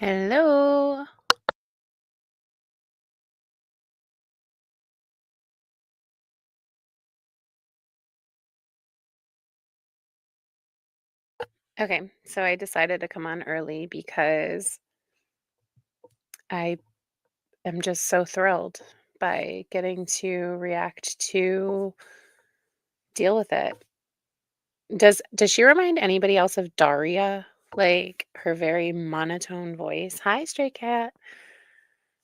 Hello. Okay, so I decided to come on early because I am just so thrilled by getting to react to deal with it. Does she remind anybody else of Daria? Like her very monotone voice. Hi, stray cat.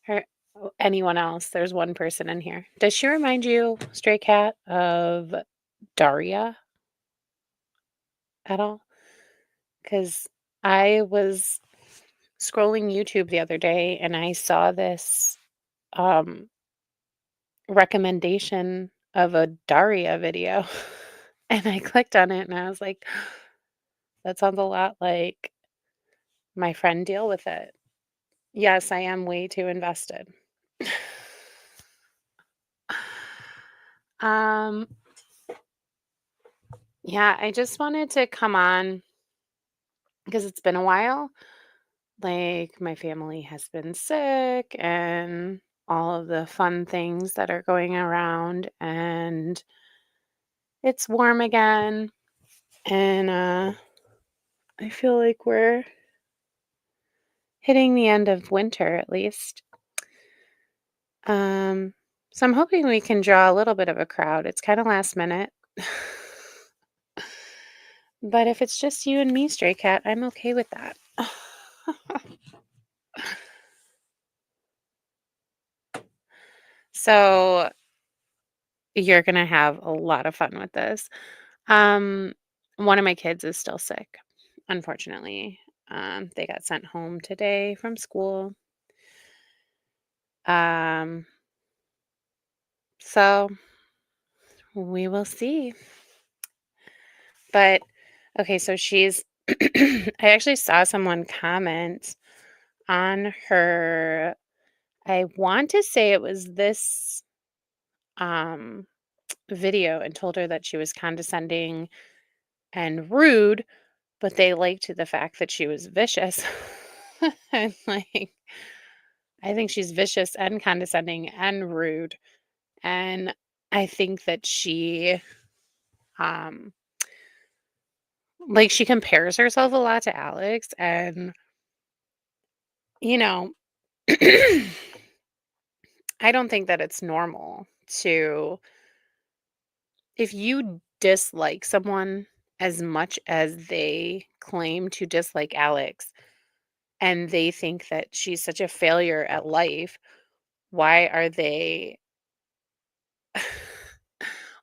Her anyone else? There's one person in here. Does she remind you, stray cat, of Daria at all? Because I was scrolling YouTube the other day and I saw this um recommendation of a Daria video. And I clicked on it and I was like, that sounds a lot like my friend Deal With It. Yes, I am way too invested. um yeah, I just wanted to come on because it's been a while. Like my family has been sick and all of the fun things that are going around, and it's warm again, and I feel like we're hitting the end of winter at least. Um, so I'm hoping we can draw a little bit of a crowd. It's kind of last minute. But if it's just you and me, Stray Cat, I'm okay with that. So you're gonna have a lot of fun with this. Um, one of my kids is still sick, unfortunately. They got sent home today from school. Um, so we will see. But okay, so she's I actually saw someone comment on her. I want to say it was this um video, and told her that she was condescending and rude, but they liked the fact that she was vicious. And like I think she's vicious and condescending and rude. And I think that she um like she compares herself a lot to Alex, and you know I don't think that it's normal to, if you dislike someone as much as they claim to dislike Alex, and they think that she's such a failure at life, why are they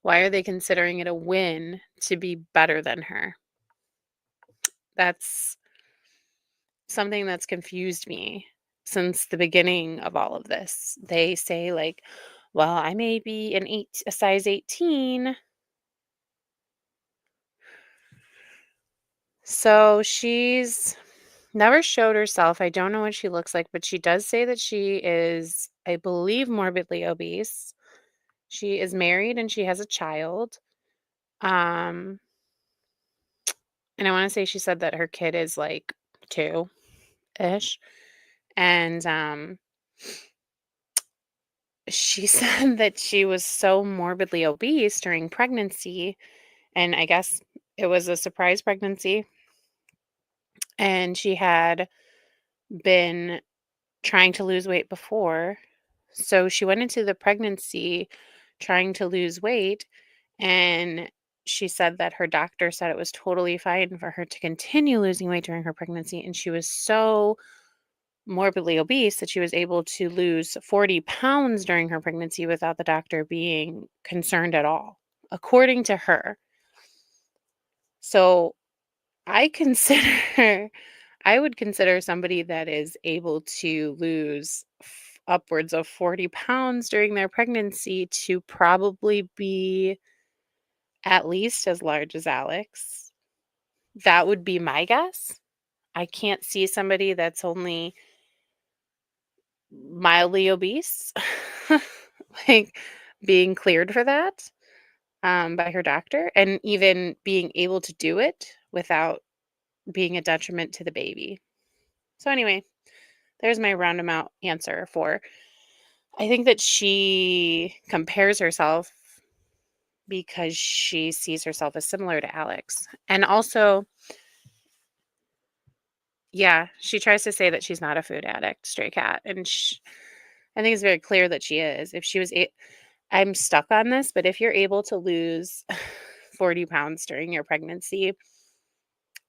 why are they considering it a win to be better than her? That's something that's confused me since the beginning of all of this. They say like, well, I may be a size 18. So she's never showed herself. I don't know what she looks like, but she does say that she is, I believe, morbidly obese. She is married and she has a child. Um, and I want to say she said that her kid is like 2-ish. And she said that she was so morbidly obese during pregnancy, and I guess it was a surprise pregnancy, and she had been trying to lose weight before. So she went into the pregnancy trying to lose weight, and she said that her doctor said it was totally fine for her to continue losing weight during her pregnancy, and she was so morbidly obese that she was able to lose 40 pounds during her pregnancy without the doctor being concerned at all, according to her. So I consider I would consider somebody that is able to lose upwards of 40 pounds during their pregnancy to probably be at least as large as Alex. That would be my guess. I can't see somebody that's only mildly obese, like, being cleared for that, by her doctor, and even being able to do it without being a detriment to the baby. So anyway, there's my roundabout answer for I think that she compares herself because she sees herself as similar to Alex. And also, yeah, she tries to say that she's not a food addict, Stray Cat, and I think it's very clear that she is. If she was I'm stuck on this, but if you're able to lose 40 pounds during your pregnancy,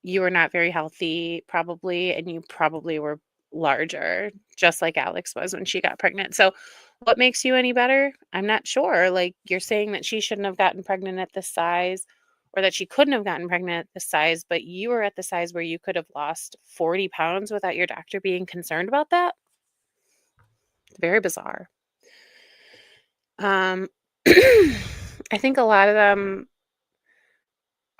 you were not very healthy, probably, and you probably were larger, just like Alex was when she got pregnant. So, what makes you any better? I'm not sure. Like, you're saying that she shouldn't have gotten pregnant at this size or that she couldn't have gotten pregnant at this size, but you were at the size where you could have lost 40 pounds without your doctor being concerned about that? Very bizarre. Um, I think a lot of them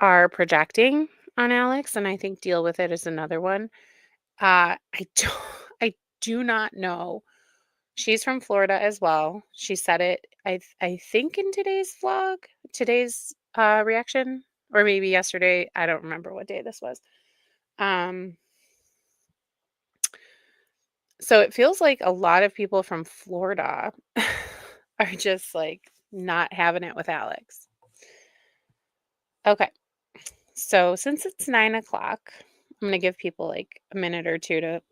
are projecting on Alex, and I think deal with it is another one. I don't I do not know. She's from Florida as well. She said it, I think in today's vlog, today's, reaction, or maybe yesterday. I don't remember what day this was. Um, so it feels like a lot of people from Florida are just, like, not having it with Alex. Okay, so since it's 9 o'clock, I'm gonna give people, like, a minute or 2 to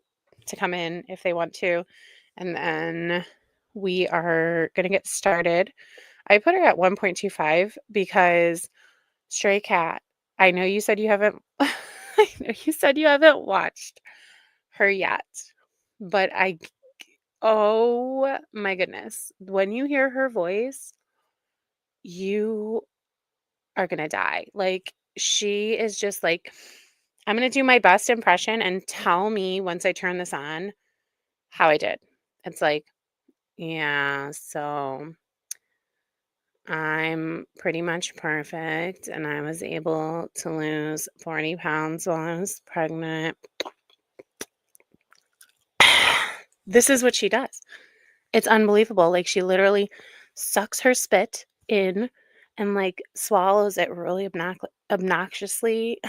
come in if they want to, and then we are gonna get started. I put her at 1.25 because Stray Cat, I know you said you haven't I know you said you haven't watched her yet, but oh my goodness, when you hear her voice, you are gonna die. Like, she is just like, I'm gonna do my best impression and tell me once I turn this on how I did. It's like, yeah, so I'm pretty much perfect, and I was able to lose 40 pounds while I was pregnant. This is what she does. It's unbelievable. Like, she literally sucks her spit in and, like, swallows it really obnoxiously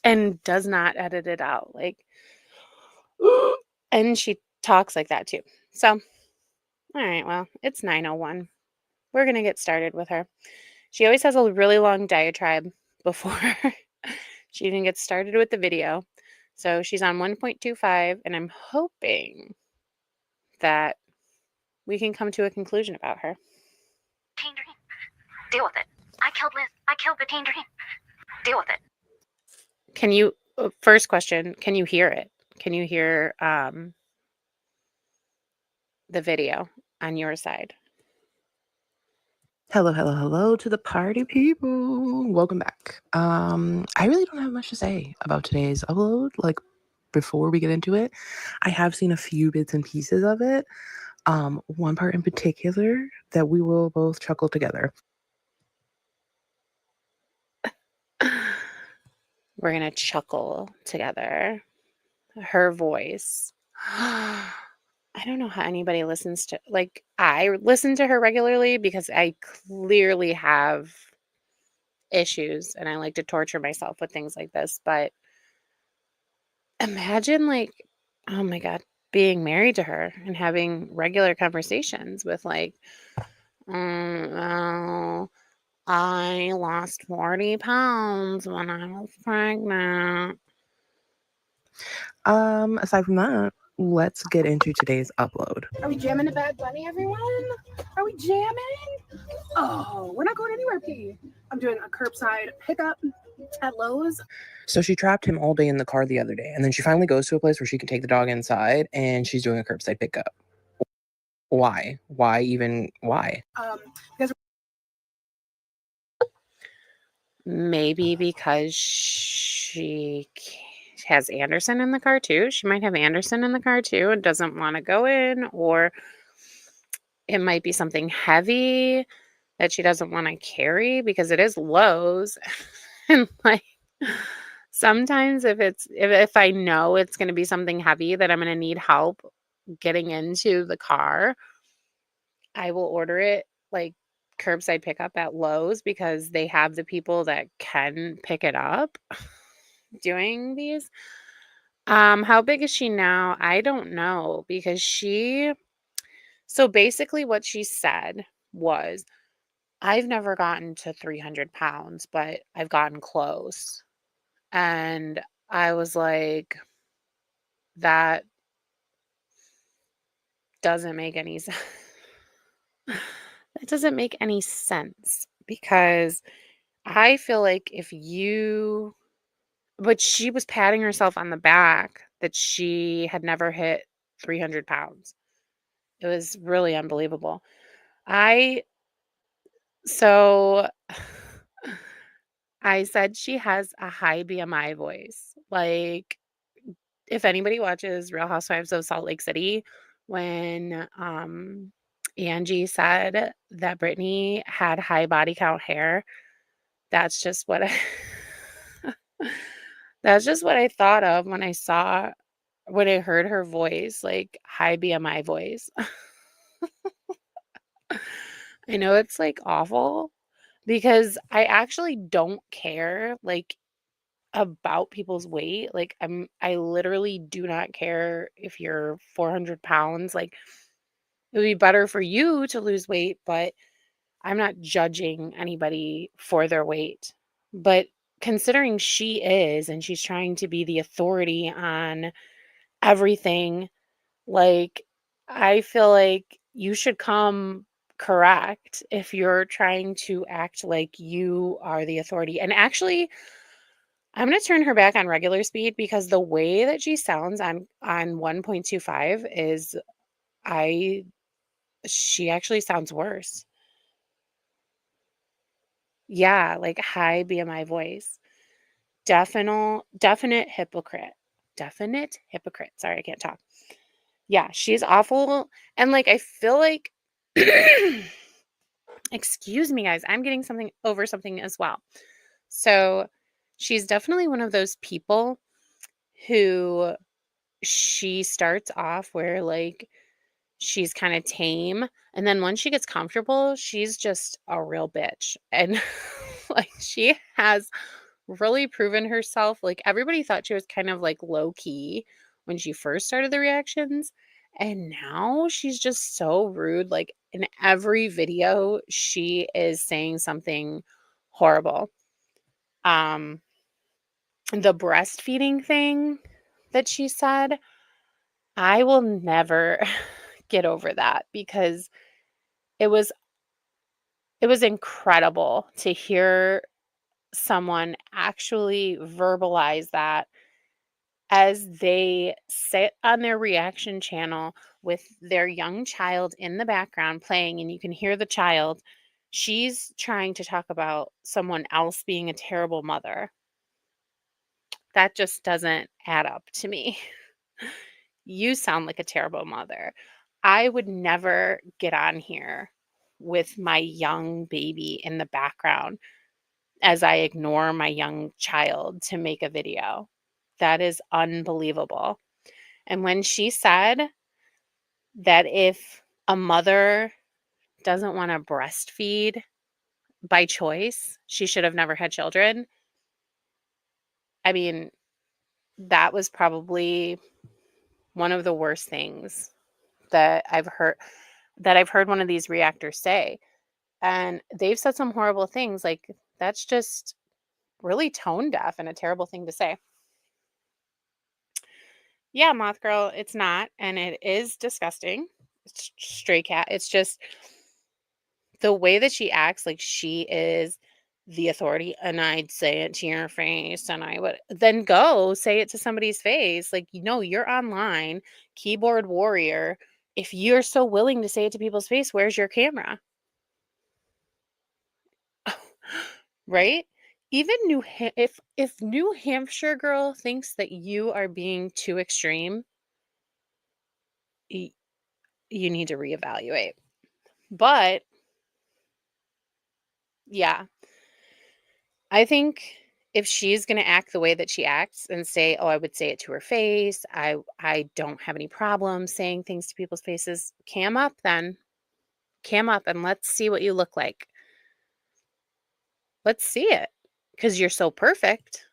and does not edit it out. Like, and she talks like that too. So, all right, well, it's 9:01. We're gonna get started with her. She always has a really long diatribe before she even gets started with the video. So she's on 1.25, and I'm hoping that we can come to a conclusion about her. Tangerine. Deal with it. I killed Liz. I killed the tangerine. Deal with it. Can you, first question, can you hear it? Can you hear the video on your side? Hello, hello, hello to the party people. Welcome back. I really don't have much to say about today's upload. Like, before we get into it, I have seen a few bits and pieces of it. One part in particular that we will both chuckle together. We're going to chuckle together. Her voice. I don't know how anybody listens to, like, I listen to her regularly because I clearly have issues and I like to torture myself with things like this. But imagine, like, oh my God, being married to her and having regular conversations with, like, well, I lost 40 pounds when I was pregnant. Aside from that, let's get into today's upload. Are we jamming to Bad Bunny, everyone? Are we jamming? Oh, we're not going anywhere, P. I'm doing a curbside pickup at Lowe's. So she trapped him all day in the car the other day, and then she finally goes to a place where she can take the dog inside, and she's doing a curbside pickup. Why? Why even? Why? Because Maybe because she has Anderson in the car too. She might have Anderson in the car too and doesn't want to go in, or it might be something heavy that she doesn't want to carry because it is Lowe's. And, like, sometimes if I know it's going to be something heavy that I'm going to need help getting into the car, I will order it, like, curbside pickup at Lowe's because they have the people that can pick it up doing these. How big is she now? I don't know because so basically what she said was, I've never gotten to 300 pounds, but I've gotten close. And I was like, that doesn't make any sense. That doesn't make any sense because I feel like but she was patting herself on the back that she had never hit 300 pounds. It was really unbelievable. I, so I said she has a high BMI voice. Like, if anybody watches Real Housewives of Salt Lake City, when Angie said that Brittany had high body count hair, that's just what I that's just what I thought of when I heard her voice, like high BMI voice. I know it's like awful because I actually don't care like about people's weight. Like I literally do not care if you're 400 pounds. Like it would be better for you to lose weight, but I'm not judging anybody for their weight. But considering she is and she's trying to be the authority on everything, like I feel like you should come correct if you're trying to act like you are the authority. And actually, I'm going to turn her back on regular speed because the way that she sounds on 1.25 is I she actually sounds worse. Yeah, like high BMI voice. Definite hypocrite. Definite hypocrite. Sorry, I can't talk. Yeah, she's awful. And like I feel like excuse me guys, I'm getting something as well. So, she's definitely one of those people who she starts off where like she's kind of tame, and then once she gets comfortable, she's just a real bitch. And like she has really proven herself. Like everybody thought she was kind of like low key when she first started the reactions, and now she's just so rude. Like in every video she is saying something horrible. Um the breastfeeding thing that she said, I will never get over that because it was it was incredible to hear someone actually verbalize that as they sit on their reaction channel with their young child in the background playing, and you can hear the child. She's trying to talk about someone else being a terrible mother. That just doesn't add up to me. You sound like a terrible mother. I would never get on here with my young baby in the background as I ignore my young child to make a video. That is unbelievable. And when she said that if a mother doesn't want to breastfeed by choice, she should have never had children. I mean, that was probably one of the worst things that I've heard one of these reactors say. And they've said some horrible things. Like that's just really tone deaf and a terrible thing to say. Yeah, Moth Girl, it's not, and it is disgusting. It's stray cat. It's just the way that she acts like she is the authority, and I'd say it to your face, and I would then go say it to somebody's face. Like, you're online, keyboard warrior. If you're so willing to say it to people's face, where's your camera? Right? Even if New Hampshire girl thinks that you are being too extreme, y- you need to reevaluate. But yeah, I think if she's going to act the way that she acts and say, "Oh, I would say it to her face. I don't have any problem saying things to people's faces." Cam up then. Cam up and let's see what you look like. Let's see it, cuz you're so perfect.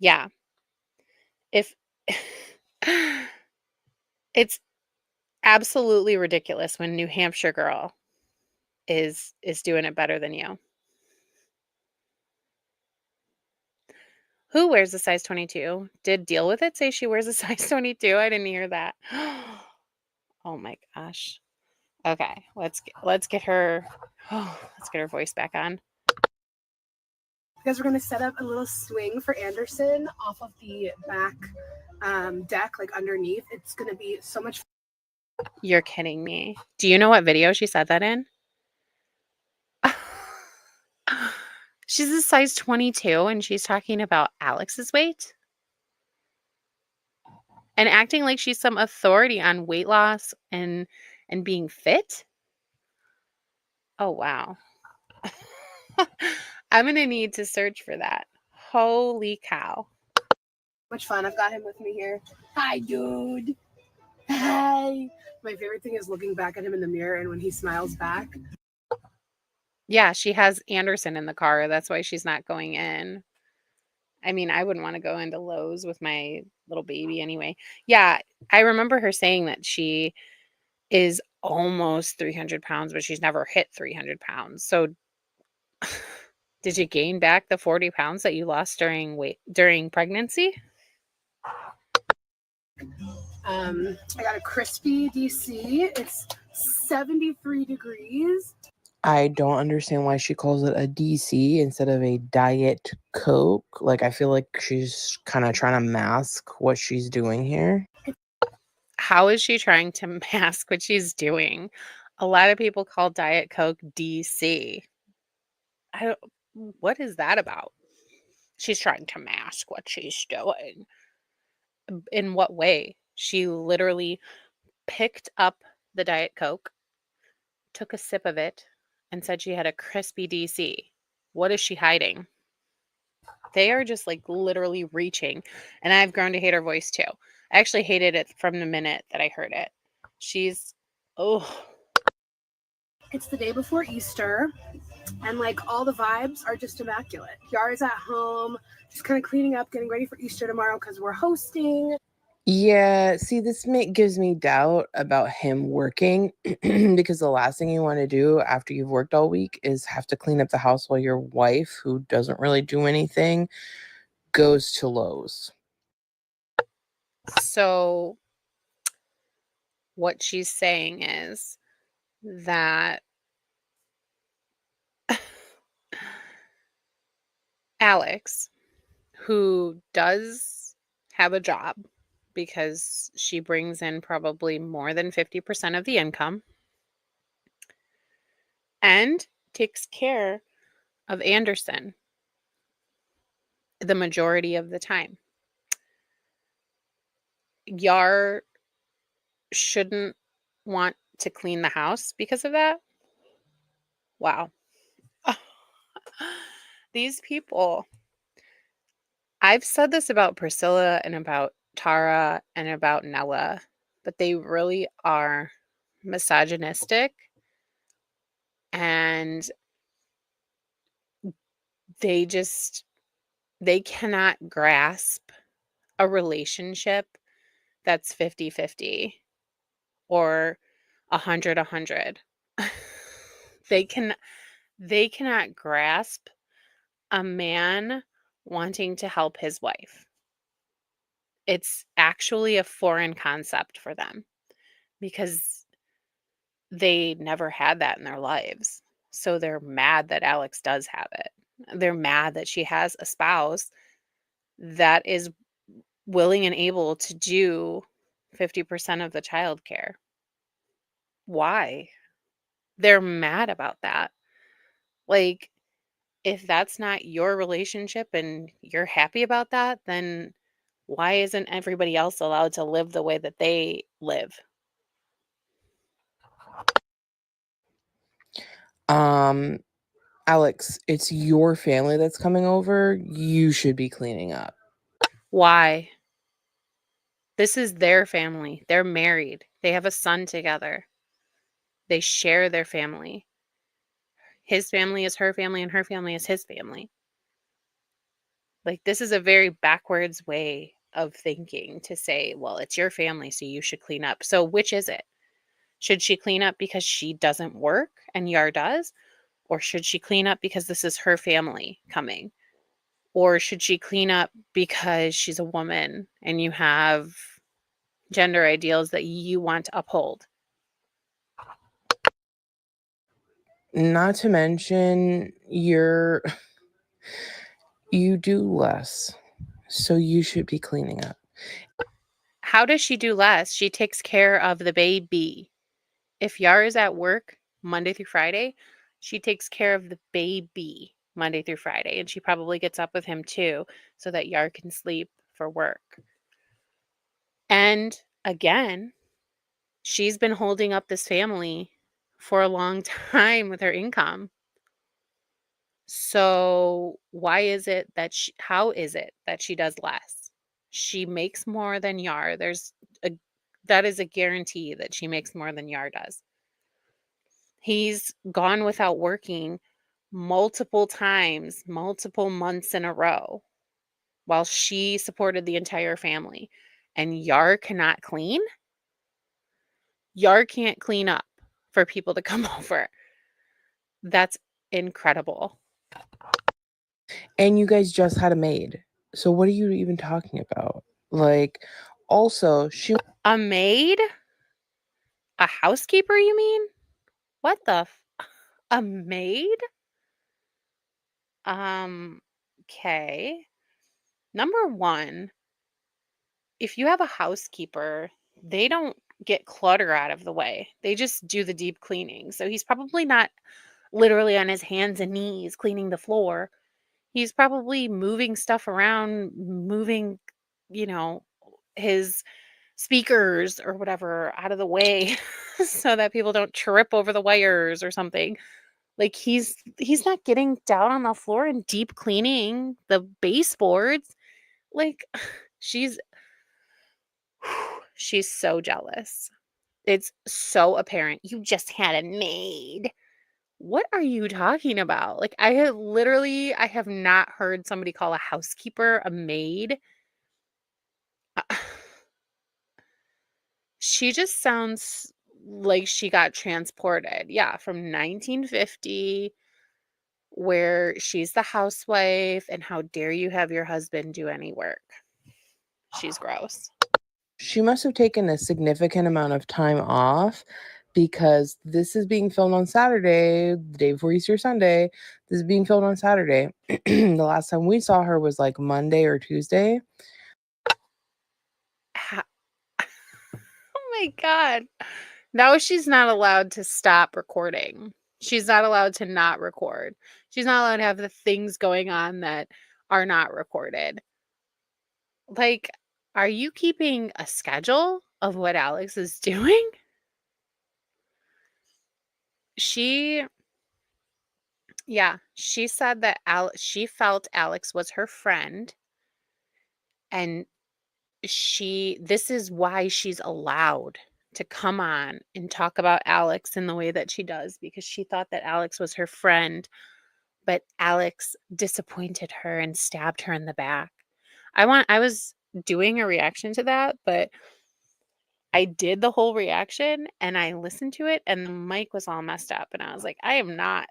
Yeah. If it's absolutely ridiculous when New Hampshire girl is doing it better than you. Who wears a size 22? Did Deal With It say she wears a size 22? I didn't hear that. Oh my gosh. Okay, let's get her let's get her voice back on. Because we're going to set up a little swing for Anderson off of the back deck, like underneath. It's going to be so much fun. You're kidding me. Do you know what video she said that in? She's a size 22 and she's talking about Alex's weight and acting like she's some authority on weight loss and being fit. Oh wow. I'm going to need to search for that. Holy cow. Much fun. I've got him with me here. Hi, dude. Hi. My favorite thing is looking back at him in the mirror and when he smiles back. Yeah, she has Anderson in the car. That's why she's not going in. I mean, I wouldn't want to go into Lowe's with my little baby anyway. Yeah, I remember her saying that she is almost 300 pounds, but she's never hit 300 pounds. So did you gain back the 40 pounds that you lost during pregnancy? I got a crispy DC. It's 73 degrees. I don't understand why she calls it a DC instead of a Diet Coke. Like, I feel like she's kind of trying to mask what she's doing here. How is she trying to mask what she's doing? A lot of people call Diet Coke DC. What is that about? She's trying to mask what she's doing. In what way? She literally picked up the Diet Coke, took a sip of it, and said she had a crispy DC. What is she hiding? They are just like literally reaching. And I've grown to hate her voice too. I actually hated it from the minute that I heard it. It's the day before Easter, and like all the vibes are just immaculate. Yara's at home, just kind of cleaning up, getting ready for Easter tomorrow because we're hosting. Yeah, see, gives me doubt about him working because the last thing you want to do after you've worked all week is have to clean up the house while your wife, who doesn't really do anything, goes to Lowe's. So what she's saying is that Alex, who does have a job because she brings in probably more than 50% of the income and takes care of Anderson the majority of the time. Yar shouldn't want to clean the house because of that. Wow. These people. I've said this about Priscilla and about Tara and about Nella, but they really are misogynistic and they cannot grasp a relationship that's 50-50 or 100-100. They cannot grasp a man wanting to help his wife. It's actually a foreign concept for them because they never had that in their lives. So they're mad that Alex does have it. They're mad that she has a spouse that is willing and able to do 50% of the childcare. Why? They're mad about that. Like, if that's not your relationship and you're happy about that, then why isn't everybody else allowed to live the way that they live? Alex, it's your family that's coming over. You should be cleaning up. Why? This is their family. They're married. They have a son together. They share their family. His family is her family and her family is his family. Like, this is a very backwards way of thinking to say, well, it's your family, so you should clean up. So which is it? Should she clean up because she doesn't work and Yar does? Or should she clean up because this is her family coming? Or should she clean up because she's a woman and you have gender ideals that you want to uphold? Not to mention, you do less, so you should be cleaning up. How does she do less? She takes care of the baby. If Yar is at work Monday through Friday, she takes care of the baby Monday through Friday. And she probably gets up with him too, so that Yar can sleep for work. And again, she's been holding up this family for a long time with her income. So how is it that she does less? She makes more than Yar. That is a guarantee that she makes more than Yar does. He's gone without working multiple times, multiple months in a row, while she supported the entire family. And Yar cannot clean? Yar can't clean up for people to come over. That's incredible. And you guys just had a maid. So what are you even talking about? Like, also, A maid? A housekeeper, you mean? What the a maid? Okay. Number one, if you have a housekeeper, they don't get clutter out of the way. They just do the deep cleaning. So he's probably not literally on his hands and knees cleaning the floor. He's probably moving stuff around, moving, his speakers or whatever out of the way so that people don't trip over the wires or something. Like he's not getting down on the floor and deep cleaning the baseboards. Like she's she's so jealous. It's so apparent. You just had a maid. What are you talking about? Like I have not heard somebody call a housekeeper a maid. She just sounds like she got transported. Yeah, from 1950, where she's the housewife and how dare you have your husband do any work. She's gross. she must have taken a significant amount of time off because this is being filmed on Saturday, the day before Easter Sunday. This is being filmed on Saturday. The last time we saw her was like Monday or Tuesday. Oh my God. Now she's not allowed to stop recording. She's not allowed to not record. She's not allowed to have the things going on that are not recorded. Like, are you keeping a schedule of what Alex is doing? She said that she felt Alex was her friend, and this is why she's allowed to come on and talk about Alex in the way that she does, because she thought that Alex was her friend, but Alex disappointed her and stabbed her in the back. I was doing a reaction to that, but I did the whole reaction and I listened to it and the mic was all messed up and I was like, I am not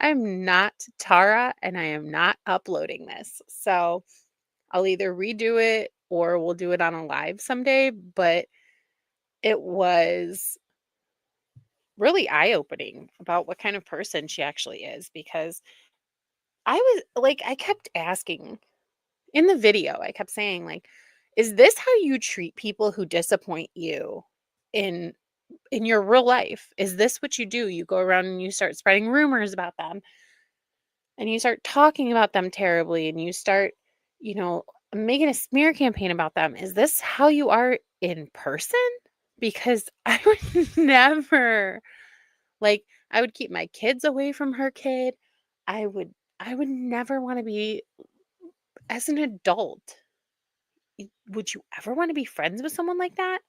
I'm not Tara and I am not uploading this. So I'll either redo it or we'll do it on a live someday, but it was really eye-opening about what kind of person she actually is, because I kept asking in the video, I kept saying, like, is this how you treat people who disappoint you in your real life? Is this what you do? You go around and you start spreading rumors about them and you start talking about them terribly and you start, making a smear campaign about them. Is this how you are in person? Because I would never, like, I would keep my kids away from her kid. I would never want to be, as an adult, would you ever want to be friends with someone like that?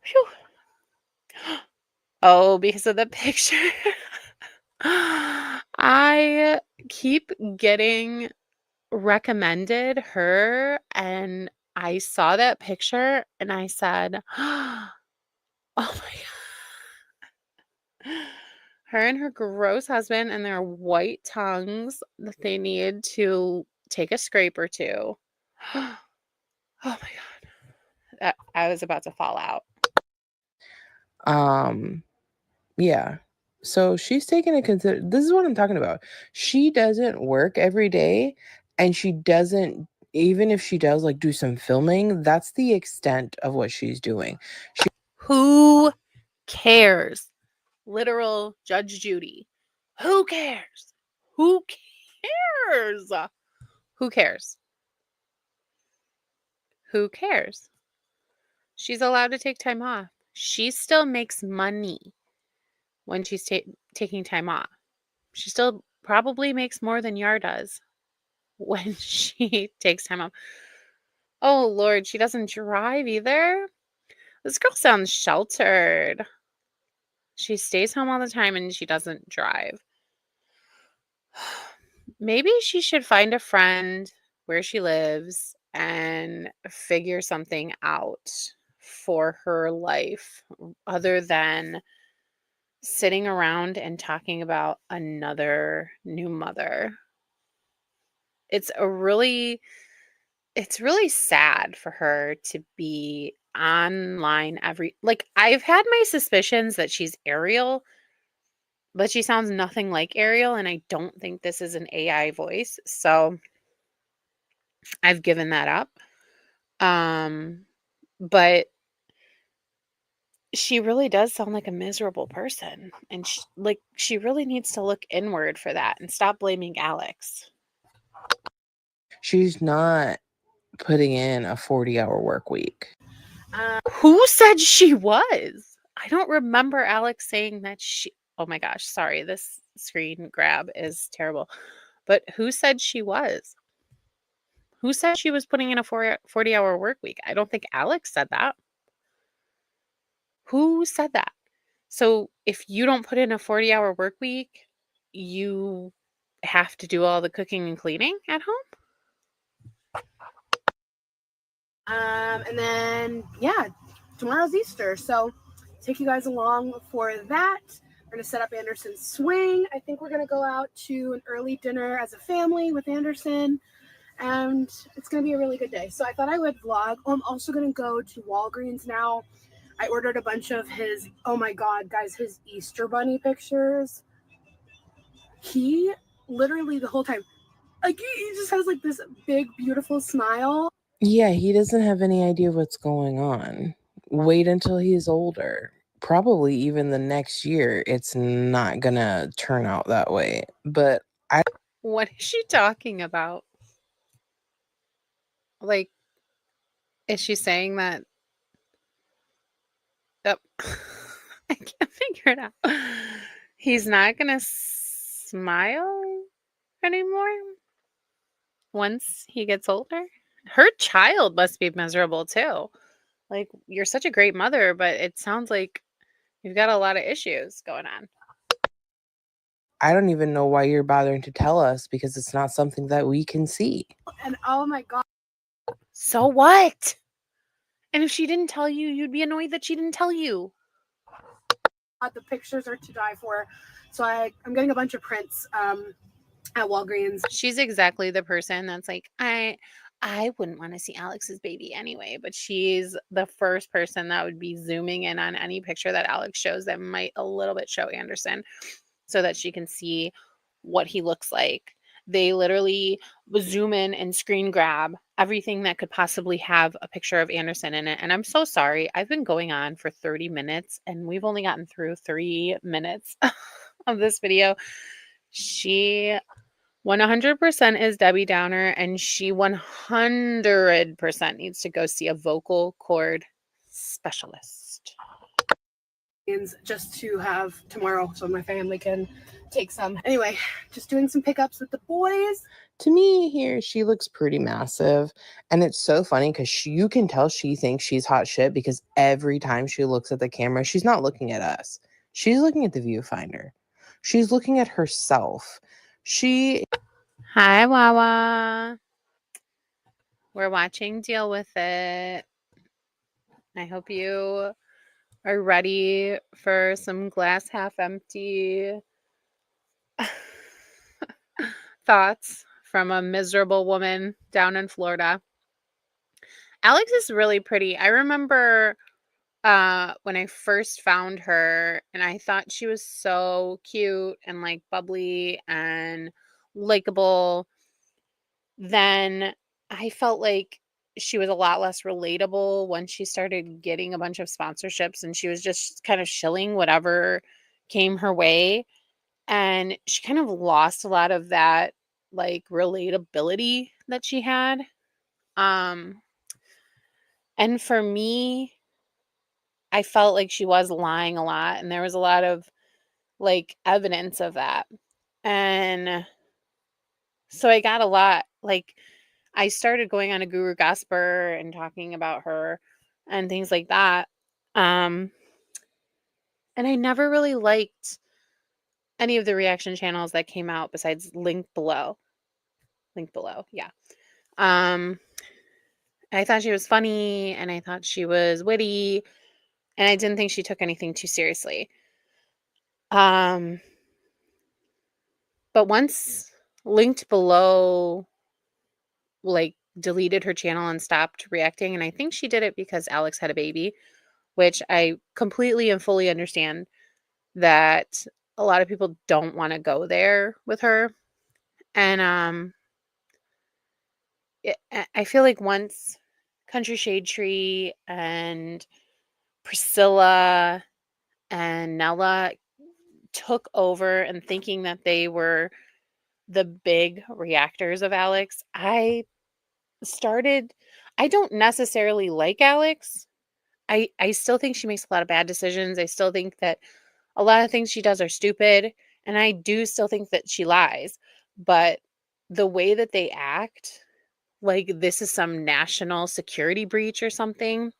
Phew. Oh, because of the picture. I keep getting recommended her, and I saw that picture and I said, "Oh my god." Her and her gross husband and their white tongues that they need to take a scrape or two. Oh my god. I was about to fall out. Yeah. So she's taking a this is what I'm talking about. She doesn't work every day, and she doesn't, even if she does like do some filming, that's the extent of what she's doing. Who cares? Literal Judge Judy. Who cares? Who cares? Who cares? Who cares? She's allowed to take time off. She still makes money when she's taking time off. She still probably makes more than Yar does when she takes time off. Oh, Lord, she doesn't drive either. This girl sounds sheltered. She stays home all the time and she doesn't drive. Maybe she should find a friend where she lives and figure something out for her life other than sitting around and talking about another new mother. It's really sad for her to be online I've had my suspicions that she's Ariel, but she sounds nothing like Ariel, and I don't think this is an AI voice. So I've given that up. But she really does sound like a miserable person, and she really needs to look inward for that and stop blaming Alex. She's not putting in a 40-hour work week. Who said she was? I don't remember Alex saying that she. Oh my gosh, sorry. This screen grab is terrible. But who said she was? Who said she was putting in a 40-hour work week? I don't think Alex said that. Who said that? So if you don't put in a 40-hour work week, you have to do all the cooking and cleaning at home? And then, yeah, tomorrow's Easter. So take you guys along for that. We're going to set up Anderson's swing. I think we're going to go out to an early dinner as a family with Anderson. And it's going to be a really good day. So I thought I would vlog. Oh, I'm also going to go to Walgreens now. I ordered a bunch of his, oh my God, guys, his Easter bunny pictures. He literally the whole time, like he just has like this big, beautiful smile. Yeah, he doesn't have any idea what's going on. Wait until he's older. Probably even the next year, it's not gonna turn out that way. But What is she talking about? Like, is she saying that? Yep. I can't figure it out. He's not gonna smile anymore once he gets older. Her child must be miserable too. Like, you're such a great mother, but it sounds like you've got a lot of issues going on. I don't even know why you're bothering to tell us, because it's not something that we can see. And oh my God. So what? And if she didn't tell you, you'd be annoyed that she didn't tell you. The pictures are to die for. So I'm getting a bunch of prints at Walgreens. She's exactly the person that's like, I wouldn't want to see Alex's baby anyway, but she's the first person that would be zooming in on any picture that Alex shows that might a little bit show Anderson so that she can see what he looks like. They literally zoom in and screen grab everything that could possibly have a picture of Anderson in it. And I'm so sorry. I've been going on for 30 minutes and we've only gotten through 3 minutes of this video. She 100% is Debbie Downer, and she 100% needs to go see a vocal cord specialist. Just to have tomorrow so my family can take some. Anyway, just doing some pickups with the boys. To me, here, she looks pretty massive. And it's so funny because you can tell she thinks she's hot shit, because every time she looks at the camera, she's not looking at us. She's looking at the viewfinder. She's looking at herself. She Hi, Wawa. We're watching Deal With It. I hope you are ready for some glass half empty thoughts from a miserable woman down in Florida. Alex is really pretty. I remember when I first found her and I thought she was so cute and like bubbly and likable. Then I felt like she was a lot less relatable when she started getting a bunch of sponsorships and she was just kind of shilling whatever came her way. And she kind of lost a lot of that like relatability that she had. Um, and for me, I felt like she was lying a lot, and there was a lot of like evidence of that. And so I got a lot like I started going on a Guru Gasper and talking about her and things like that. Um, and I never really liked any of the reaction channels that came out besides Link Below. Link Below, yeah. Um, I thought she was funny and I thought she was witty, and I didn't think she took anything too seriously. Um, but once Linked Below like deleted her channel and stopped reacting, and I think she did it because Alex had a baby, which I completely and fully understand that a lot of people don't want to go there with her. And I feel like once Country Shade Tree and Priscilla and Nella took over and thinking that they were the big reactors of Alex, I don't necessarily like Alex. I still think she makes a lot of bad decisions. I still think that a lot of things she does are stupid, and I do still think that she lies. But the way that they act, like this is some national security breach or something,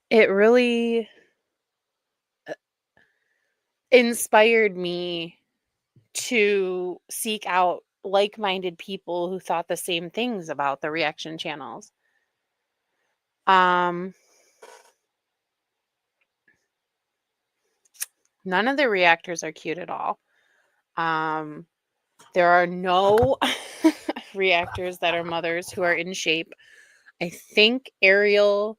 it really inspired me to seek out like-minded people who thought the same things about the reaction channels. Um None of the reactors are cute at all. Um there are no reactors that are mothers who are in shape. I think Ariel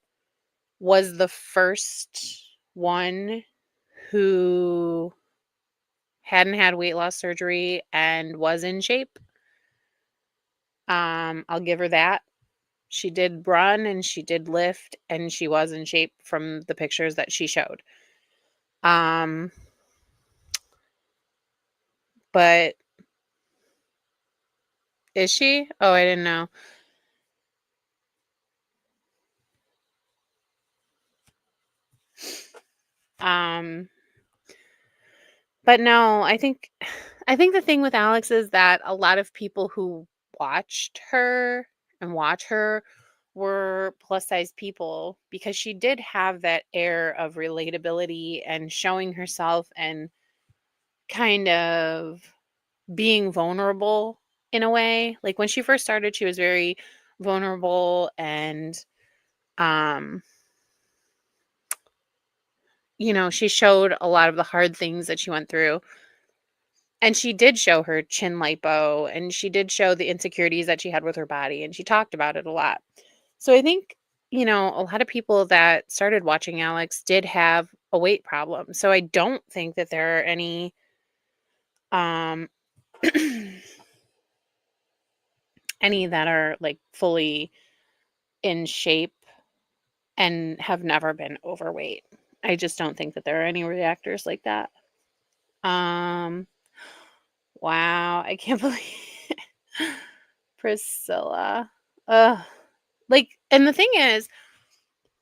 was the first one who hadn't had weight loss surgery and was in shape. I'll give her that. She did run and she did lift and she was in shape from the pictures that she showed. But is she? Oh, I didn't know. Um, but no, I think the thing with Alex is that a lot of people who watched her and watch her were plus size people because she did have that air of relatability and showing herself and kind of being vulnerable in a way. Like when she first started, she was very vulnerable and um she showed a lot of the hard things that she went through. And she did show her chin lipo and she did show the insecurities that she had with her body and she talked about it a lot. So I think, a lot of people that started watching Alex did have a weight problem. So I don't think that there are any um any that are like fully in shape and have never been overweight. I just don't think that there are any reactors like that. Um wow, I can't believe Priscilla. Ugh. Like, and the thing is,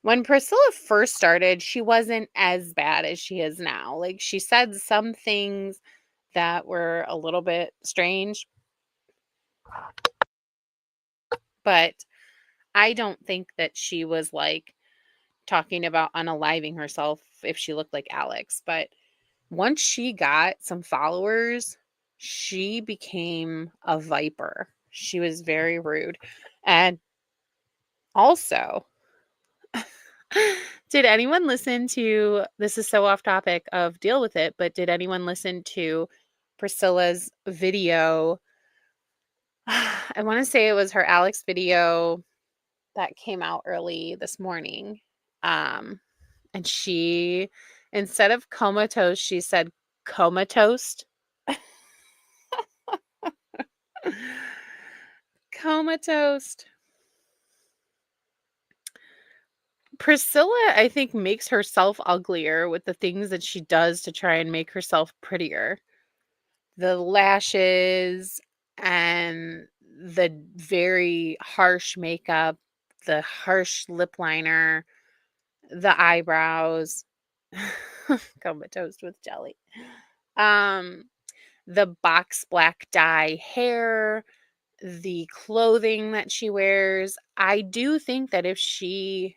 when Priscilla first started, she wasn't as bad as she is now. Like, she said some things that were a little bit strange, but I don't think that she was like talking about unaliving herself if she looked like Alex. But once she got some followers, she became a viper. She was very rude. And also, did anyone listen to, this is so off topic of deal with it, but did anyone listen to Priscilla's video? I want to say it was her Alex video that came out early this morning. And she, instead of comatose, she said comatose. Comatose. Priscilla, I think, makes herself uglier with the things that she does to try and make herself prettier. The lashes and the very harsh makeup, the harsh lip liner, the eyebrows. Comatose with jelly. The box black dye hair, the clothing that she wears. I do think that if she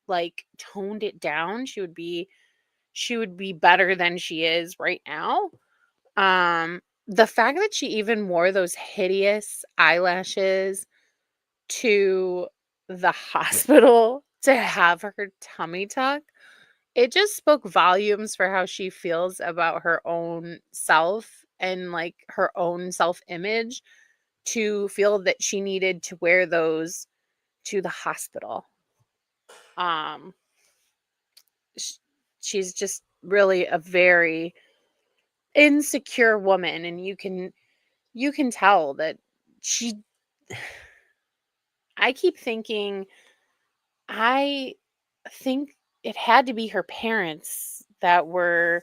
like toned it down, she would be better than she is right now. The fact that she even wore those hideous eyelashes to the hospital to have her tummy tuck, it just spoke volumes for how she feels about her own self and like her own self-image to feel that she needed to wear those to the hospital. Um she's just really a very insecure woman, and you can tell that she I keep thinking, I think it had to be her parents that were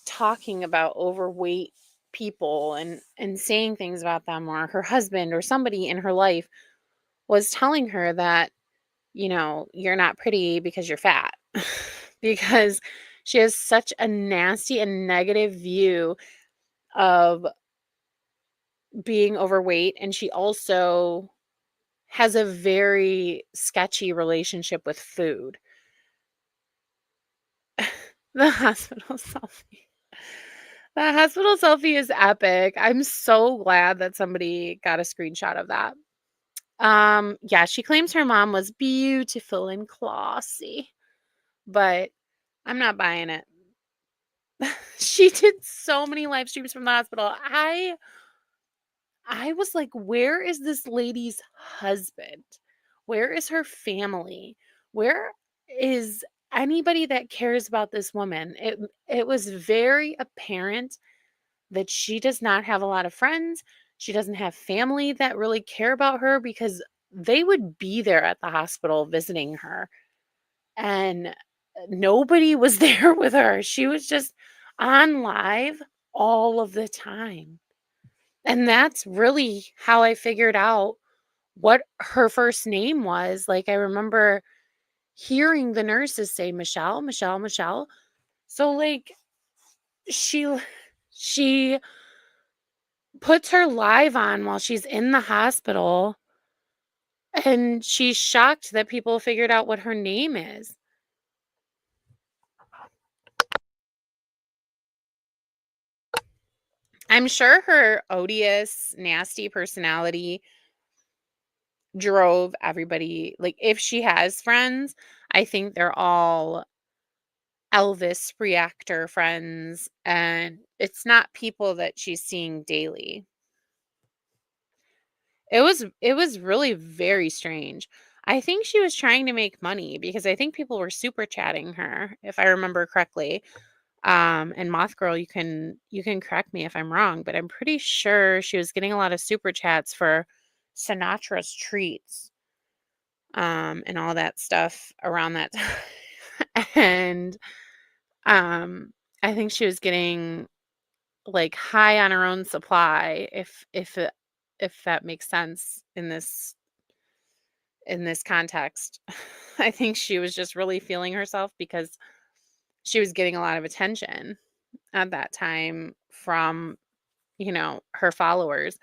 talking about overweight people and saying things about them, or her husband or somebody in her life was telling her that, you're not pretty because you're fat. Because she has such a nasty and negative view of being overweight, and she also has a very sketchy relationship with food. The hospital selfie. The hospital selfie is epic. I'm so glad that somebody got a screenshot of that. Yeah, she claims her mom was beautiful and classy, but I'm not buying it. She did so many live streams from the hospital. I was like, where is this lady's husband? Where is her family? Where is anybody that cares about this woman? It was very apparent that she does not have a lot of friends. She doesn't have family that really care about her, because they would be there at the hospital visiting her. And nobody was there with her. She was just on live all of the time. And that's really how I figured out what her first name was. Like, I remember hearing the nurses say Michelle, Michelle, Michelle. So like she she puts her live on while she's in the hospital, and she's shocked that people figured out what her name is. I'm sure her odious, nasty personality drove everybody. Like, if she has friends, I think they're all Elvis reactor friends, and it's not people that she's seeing daily. It was really very strange. I think she was trying to make money, because I think people were super chatting her, if I remember correctly. And Moth Girl, you can correct me if I'm wrong, but I'm pretty sure she was getting a lot of super chats for Sinatra's treats, and all that stuff around that time. And I think she was getting like high on her own supply, if that makes sense in this context. I think she was just really feeling herself because she was getting a lot of attention at that time from, her followers,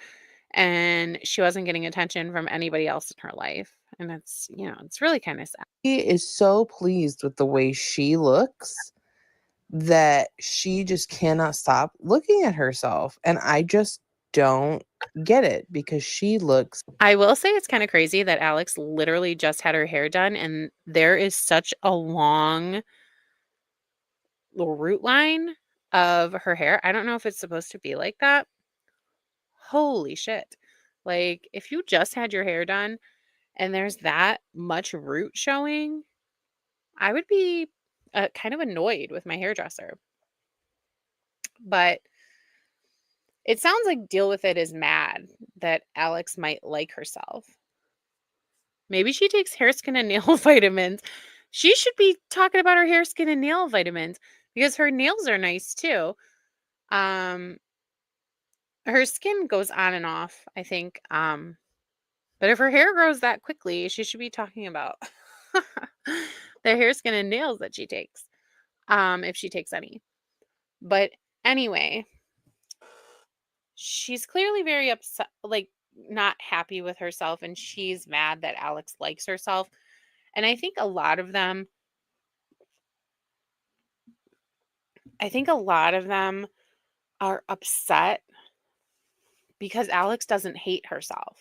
and she wasn't getting attention from anybody else in her life. And it's really kind of sad. He is so pleased with the way she looks that she just cannot stop looking at herself. And I just don't get it because she looks I will say it's kind of crazy that Alex literally just had her hair done and there is such a long little root line of her hair. I don't know if it's supposed to be like that. Holy shit. Like, if you just had your hair done and there's that much root showing, I would be kind of annoyed with my hairdresser. But it sounds like Deal With It is mad that Alex might like herself. Maybe she takes hair, skin, and nail vitamins. She should be talking about her hair, skin, and nail vitamins because her nails are nice too. Um, her skin goes on and off, I think. But if her hair grows that quickly, she should be talking about the hair, skin, and nails that she takes. If she takes any. But anyway, she's clearly very upset, like not happy with herself, and she's mad that Alex likes herself. And I think a lot of them are upset because Alex doesn't hate herself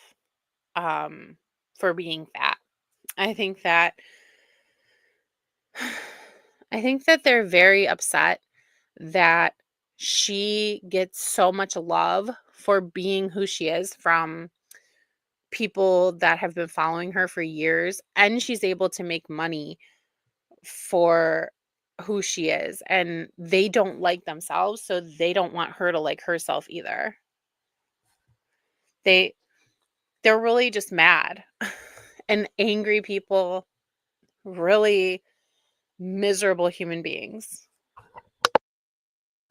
for being fat. I think that they're very upset that she gets so much love for being who she is from people that have been following her for years, and she's able to make money for who she is, and they don't like themselves, so they don't want her to like herself either. They're really just mad and angry people, really miserable human beings.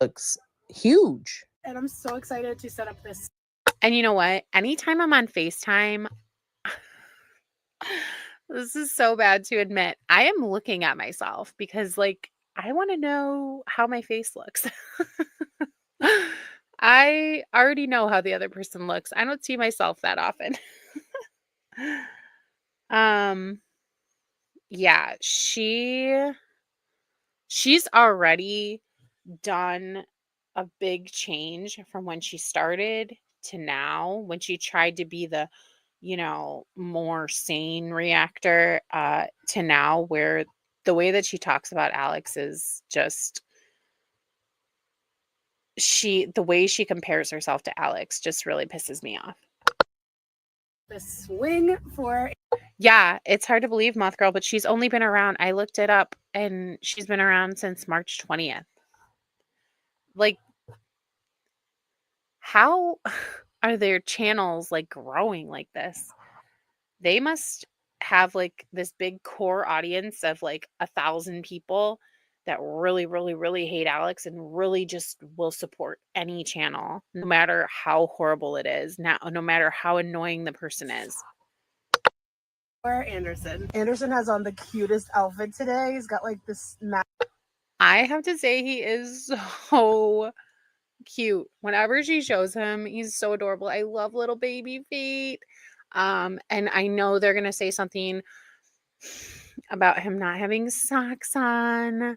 looks huge. And I'm so excited to set up this. And you know what? Anytime I'm on FaceTime, this is so bad to admit, I am looking at myself because, like, I want to know how my face looks. I already know how the other person looks. I don't see myself that often. Yeah, she's already done a big change from when she started to now, when she tried to be the, more sane reactor, to now where the way that she talks about Alex is just the way she compares herself to Alex just really pisses me off. The swing for. Yeah, it's hard to believe, Moth Girl, but she's only been around. I looked it up and she's been around since March 20th. Like, how are their channels like growing like this? They must have like this big core audience of like 1,000 people that really, really, really hate Alex and really just will support any channel, no matter how horrible it is, no matter how annoying the person is. Anderson. Anderson has on the cutest outfit today. He's got like this I have to say he is so cute. Whenever she shows him, he's so adorable. I love little baby feet. And I know they're gonna say something about him not having socks on,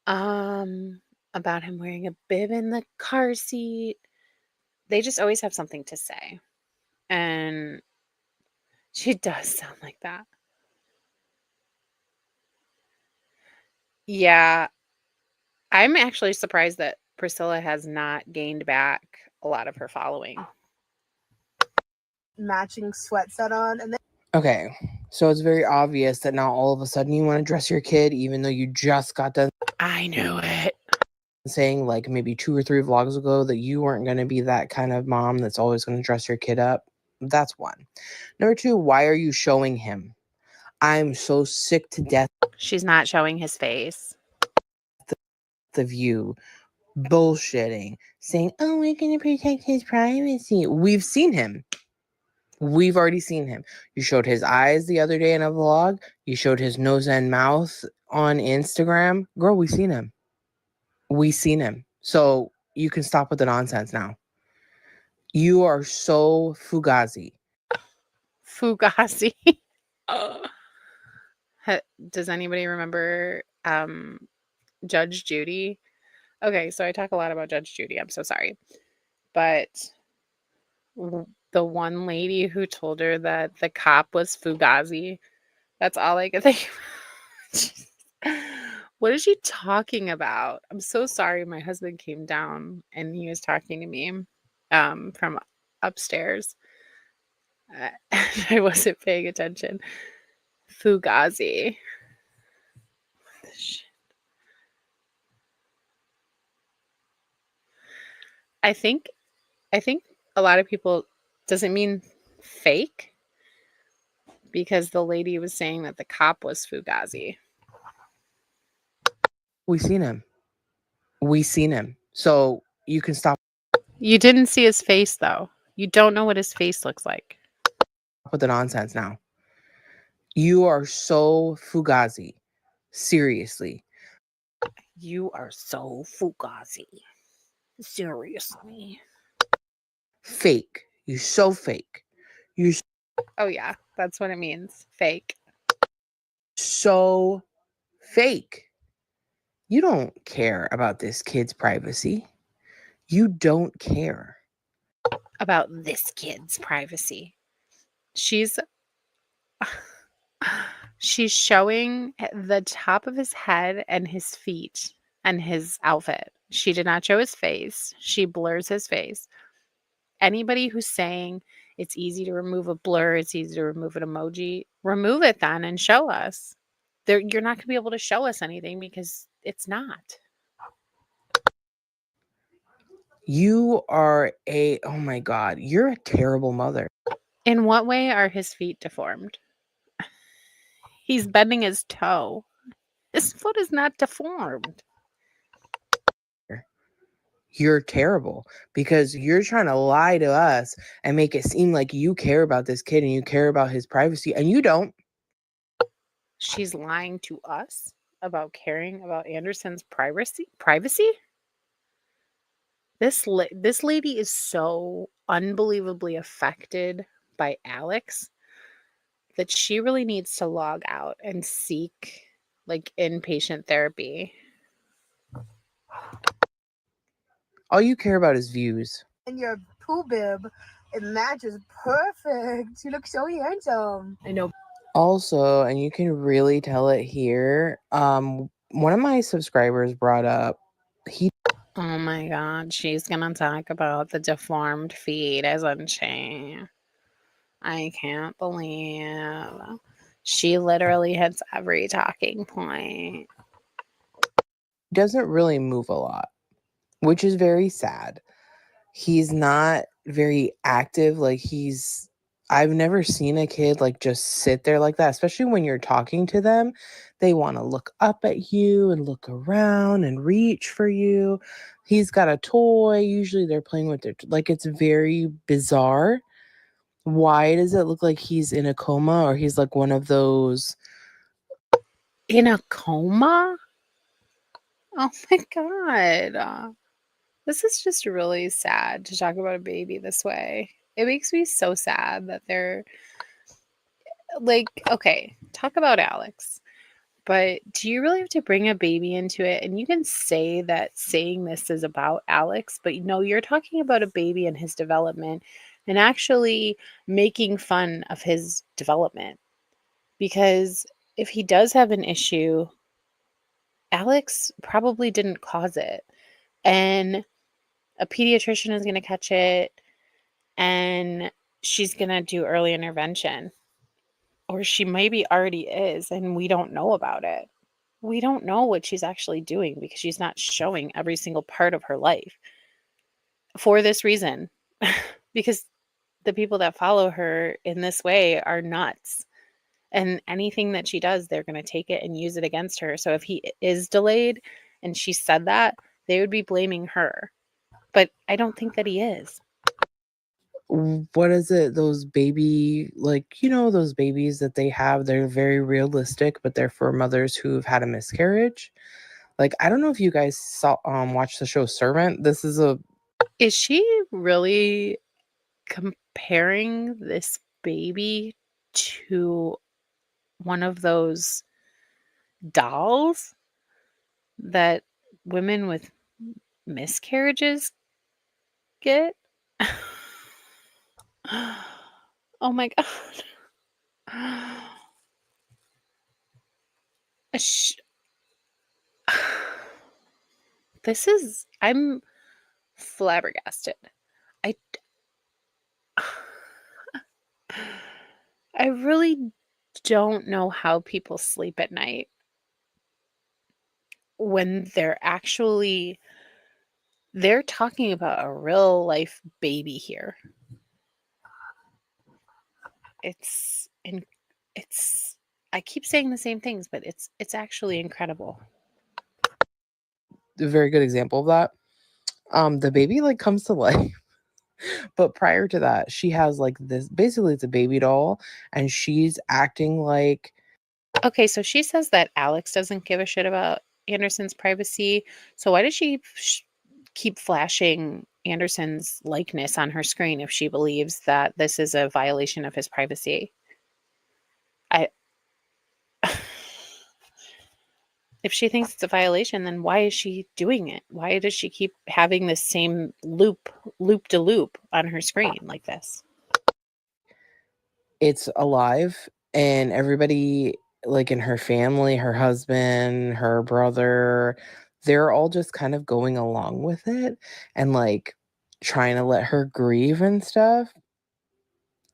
about him wearing a bib in the car seat. They just always have something to say. And she does sound like that. Yeah. I'm actually surprised that Priscilla has not gained back a lot of her following. matching sweatset on, and then Okay, so it's very obvious that now all of a sudden you want to dress your kid, even though you just got done I knew it. saying like maybe 2 or 3 vlogs ago that you weren't going to be that kind of mom that's always going to dress your kid up. That's one. Number 2, why are you showing him? I'm so sick to death She's not showing his face. of you bullshitting, saying, oh, we're going to protect his privacy. We've seen him. We've already seen him. You showed his eyes the other day in a vlog. You showed his nose and mouth on Instagram. Girl, we've seen him. We've seen him. So you can stop with the nonsense now. You are so fugazi. Fugazi. Does anybody remember Judge Judy. Okay, so I talk a lot about Judge Judy. I'm so sorry. But the one lady who told her that the cop was Fugazi, that's all I could think about. What is she talking about? I'm so sorry. My husband came down and he was talking to me from upstairs. I wasn't paying attention. Fugazi. Shit. I think a lot of people doesn't mean fake because the lady was saying that the cop was Fugazi. We seen him. We seen him. So you can stop You didn't see his face though. You don't know what his face looks like. with the nonsense now. You are so Fugazi. Seriously. You are so Fugazi. Seriously. Fake. You're so fake. You're Oh yeah, that's what it means. Fake. so fake. You don't care about this kid's privacy. You don't care. About this kid's privacy. She's showing the top of his head and his feet and his outfit. She did not show his face. She blurs his face. Anybody who's saying it's easy to remove a blur, it's easy to remove an emoji, remove it then and show us. You're not going to be able to show us anything because it's not. You are oh my God, you're a terrible mother. In what way are his feet deformed? He's bending his toe. His foot is not deformed. You're terrible because you're trying to lie to us and make it seem like you care about this kid and you care about his privacy, and you don't. She's lying to us about caring about Anderson's privacy? This lady is so unbelievably affected by Alex that she really needs to log out and seek like inpatient therapy. All you care about is views. And your poo bib, it matches perfect. You look so handsome. I know. Also, and you can really tell it here, one of my subscribers brought up Oh my god, she's gonna talk about the deformed feet, isn't she? I can't believe she literally hits every talking point. doesn't really move a lot, which is very sad. He's not very active. I've never seen a kid like just sit there like that, especially when you're talking to them. They want to look up at you and look around and reach for you. He's got a toy. Usually they're playing with like it's very bizarre. Why does it look like he's in a coma or he's like one of those? In a coma? Oh my god. This is just really sad to talk about a baby this way. It makes me so sad that they're like, okay, talk about Alex. But do you really have to bring a baby into it? And you can say that saying this is about Alex, but you're talking about a baby and his development and actually making fun of his development. Because if he does have an issue, Alex probably didn't cause it. And a pediatrician is going to catch it and she's going to do early intervention. Or she maybe already is and we don't know about it. We don't know what she's actually doing because she's not showing every single part of her life. For this reason, because the people that follow her in this way are nuts. And anything that she does, they're going to take it and use it against her. So if he is delayed and she said that, they would be blaming her. But I don't think that he is. What is it? Those baby, those babies that they have, they're very realistic, but they're for mothers who've had a miscarriage. Like, I don't know if you guys watched the show Servant. Is she really comparing this baby to one of those dolls that women with miscarriages get? Oh my god. Sh- I'm flabbergasted. I I really don't know how people sleep at night when they're talking about a real life baby here. It's in it's I keep saying the same things, but it's actually incredible. A very good example of that. The baby like comes to life. But prior to that, she has like this basically it's a baby doll and she's acting like Okay, so she says that Alex doesn't give a shit about Anderson's privacy. So why does she keep flashing Anderson's likeness on her screen if she believes that this is a violation of his privacy? I If she thinks it's a violation, then why is she doing it? Why does she keep having this same loop to loop on her screen like this? it's alive and everybody like in her family, her husband, her brother, they're all just kind of going along with it and like trying to let her grieve and stuff.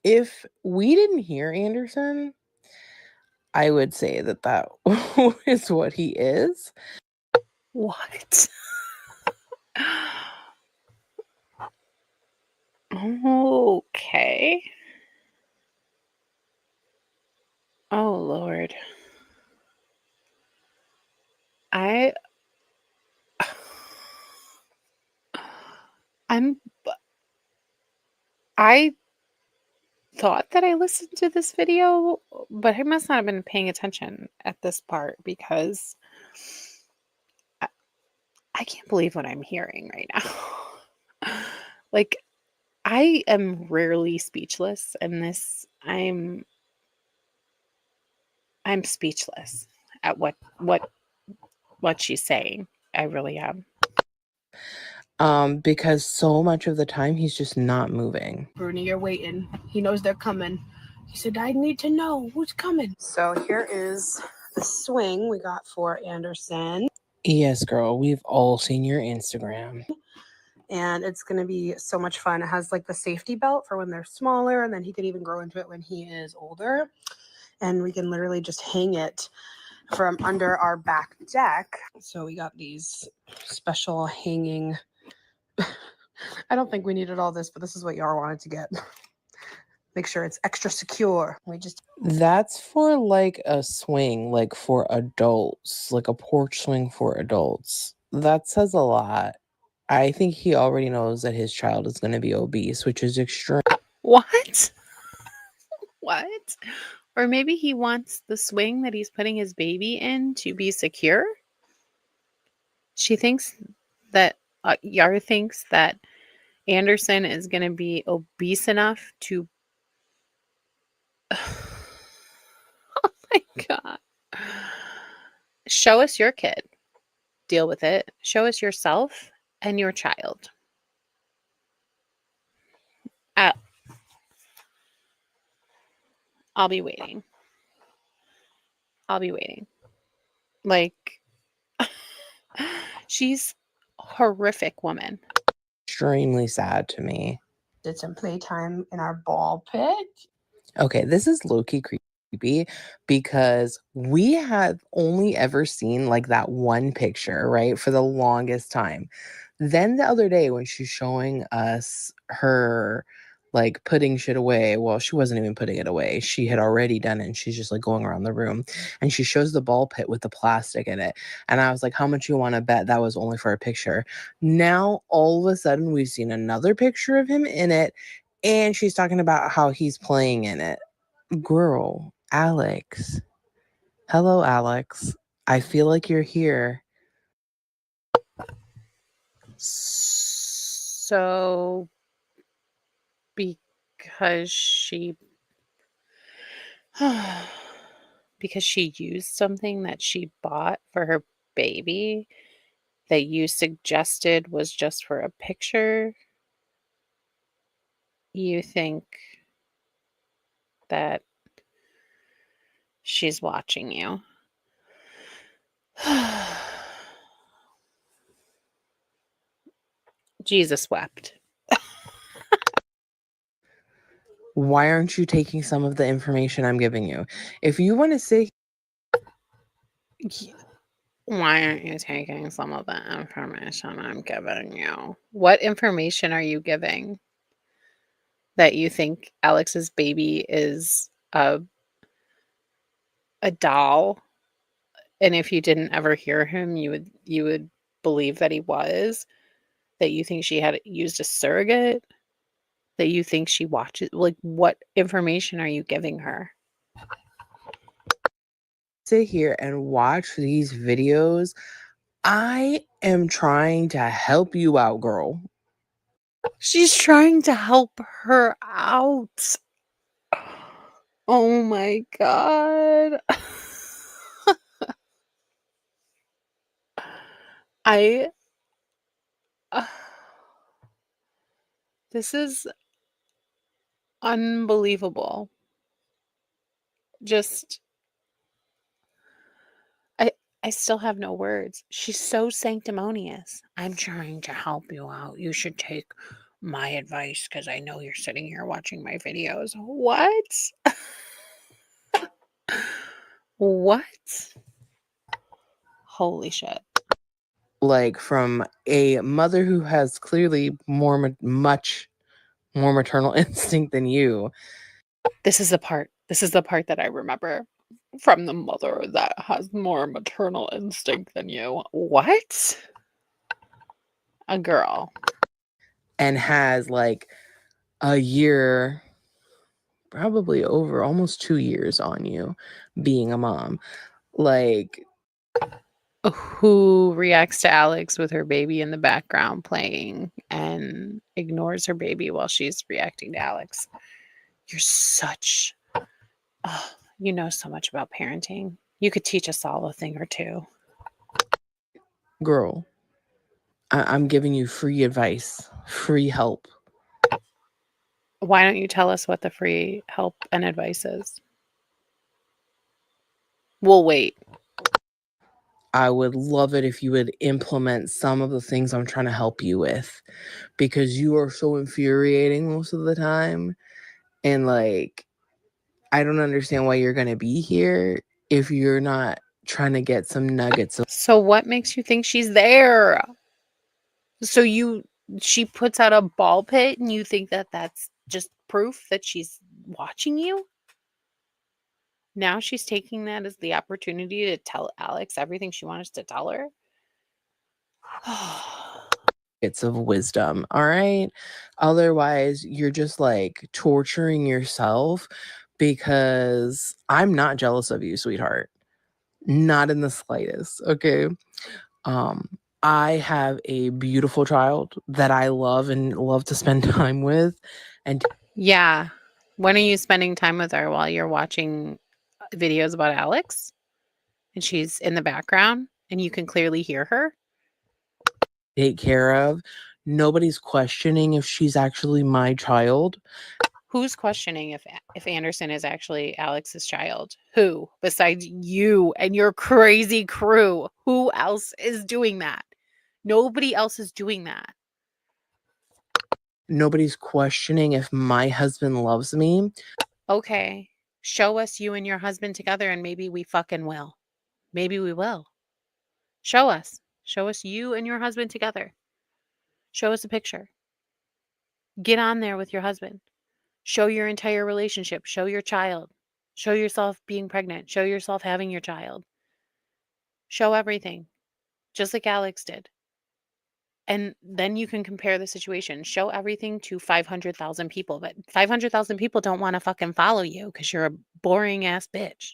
If we didn't hear Anderson, I would say that that is what he is. What? Okay. Oh Lord. I I'm I thought that I listened to this video, but I must not have been paying attention at this part because I, I can't believe what I'm hearing right now. Like I am rarely speechless and I'm speechless at what she's saying. I really am. Because so much of the time he's just not moving. Bruni, you're waiting. He knows they're coming. He said, I need to know who's coming. So here is the swing we got for Anderson. Yes, girl, we've all seen your Instagram. And it's going to be so much fun. It has like the safety belt for when they're smaller, and then he can even grow into it when he is older. And we can literally just hang it from under our back deck. So we got these special hanging. I don't think we needed all this, but this is what y'all wanted to get. Make sure it's extra secure. That's for like a swing, like for adults, like a porch swing for adults. That says a lot. I think he already knows that his child is going to be obese, which is extreme. What? What? Or maybe he wants the swing that he's putting his baby in to be secure? She thinks that Yar thinks that Anderson is going to be obese enough to Oh my god. Show us your kid. Deal with it. Show us yourself and your child. I'll be waiting. I'll be waiting. Like, she's a horrific woman. Extremely sad to me. Did some playtime in our ball pit. Okay, this is low-key creepy because we have only ever seen like that one picture, right? For the longest time. Then the other day when she's showing us her like putting shit away, well, she wasn't even putting it away. She had already done it and she's just like going around the room and she shows the ball pit with the plastic in it. And I was like, how much you want to bet that was only for a picture? Now all of a sudden we've seen another picture of him in it and she's talking about how he's playing in it. Girl, Alex. Hello, Alex. I feel like you're here. So because she because she used something that she bought for her baby that you suggested was just for a picture, you think that she's watching you. Jesus wept. Why aren't you taking some of the information I'm giving you? If you want to say Why aren't you taking some of the information I'm giving you? What information are you giving? That you think Alex's baby is a doll, and if you didn't ever hear him, you would believe that he was, that you think she had used a surrogate, that you think she watches, like, what information are you giving her? sit here and watch these videos, I am trying to help you out, girl. She's trying to help her out. Oh my god. I this is unbelievable. Just I I still have no words. She's so sanctimonious. I'm trying to help you out. You should take my advice because I know you're sitting here watching my videos. What? What? Holy shit. Like, from a mother who has clearly much more maternal instinct than you. This is the part that I remember from the mother that has more maternal instinct than you. What? A girl. And has like a year, probably over almost 2 years on you being a mom. Like, Who reacts to Alex with her baby in the background playing and ignores her baby while she's reacting to Alex. You're such you know so much about parenting. You could teach us all a thing or two. girl, I'm giving you free advice, free help. Why don't you tell us what the free help and advice is? We'll wait. I would love it if you would implement some of the things I'm trying to help you with, because you are so infuriating most of the time. And like, I don't understand why you're going to be here if you're not trying to get some nuggets of. So what makes you think she's there? So she puts out a ball pit and you think that that's just proof that she's watching you? Now she's taking that as the opportunity to tell Alex everything she wants to tell her? Bits of wisdom, all right? Otherwise, you're just like torturing yourself, because I'm not jealous of you, sweetheart. Not in the slightest, okay? I have a beautiful child that I love and love to spend time with. And Yeah. When are you spending time with her? While you're watching videos about Alex? And she's in the background and you can clearly hear her? take care of. Nobody's questioning if she's actually my child. Who's questioning if Anderson is actually Alex's child? Who besides you and your crazy crew? Who else is doing that? Nobody else is doing that. Nobody's questioning if my husband loves me. Okay. Show us you and your husband together and maybe we fucking will. Maybe we will. Show us. Show us you and your husband together. Show us a picture. Get on there with your husband. Show your entire relationship. Show your child. Show yourself being pregnant. Show yourself having your child. Show everything, just like Alex did. And then you can compare the situation. Show everything to 500,000 people. But 500,000 people don't want to fucking follow you because you're a boring ass bitch.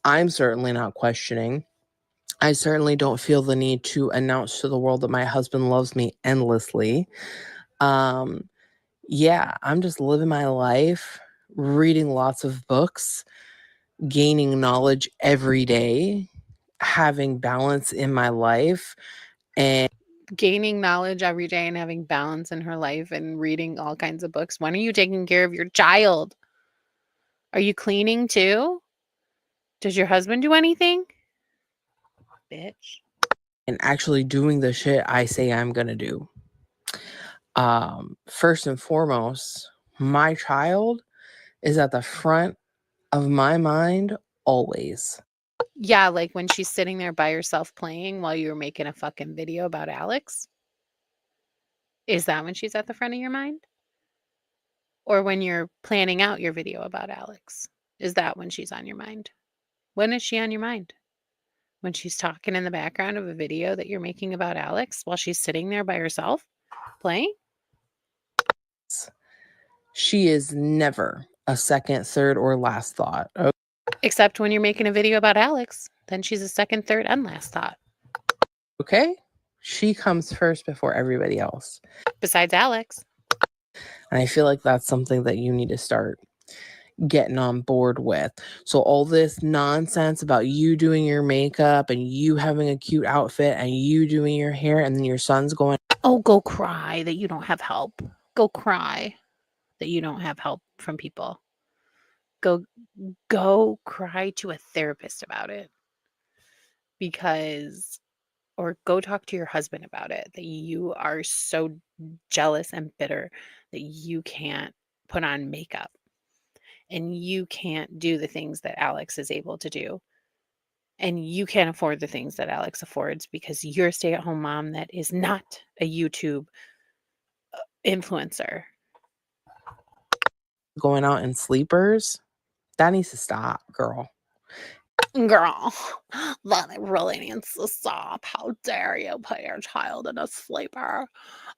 I'm certainly not questioning. I certainly don't feel the need to announce to the world that my husband loves me endlessly. Yeah, I'm just living my life, reading lots of books, gaining knowledge every day, having balance in my life and Gaining knowledge every day and having balance in her life and reading all kinds of books. When are you taking care of your child? Are you cleaning too? Does your husband do anything? Bitch. actually doing the shit I say I'm gonna do. First and foremost, my child is at the front of my mind always. Yeah, like when she's sitting there by herself playing while you're making a fucking video about Alex. Is that when she's at the front of your mind? Or when you're planning out your video about Alex? Is that when she's on your mind? When is she on your mind? When she's talking in the background of a video that you're making about Alex while she's sitting there by herself playing? She is never a second, third, or last thought. Except when you're making a video about Alex, then she's a second, third, and last thought. Okay? She comes first before everybody else. Besides Alex. And I feel like that's something that you need to start getting on board with. So all this nonsense about you doing your makeup and you having a cute outfit and you doing your hair and then your son's going, Oh, go cry that you don't have help. Go cry that you don't have help from people. Go cry to a therapist about it. Or go talk to your husband about it, that you are so jealous and bitter that you can't put on makeup and you can't do the things that Alex is able to do. And you can't afford the things that Alex affords because you're a stay-at-home mom that is not a YouTube influencer. going out in sleepers. That needs to stop, girl. Girl, that really needs to stop. How dare you put your child in a sleeper?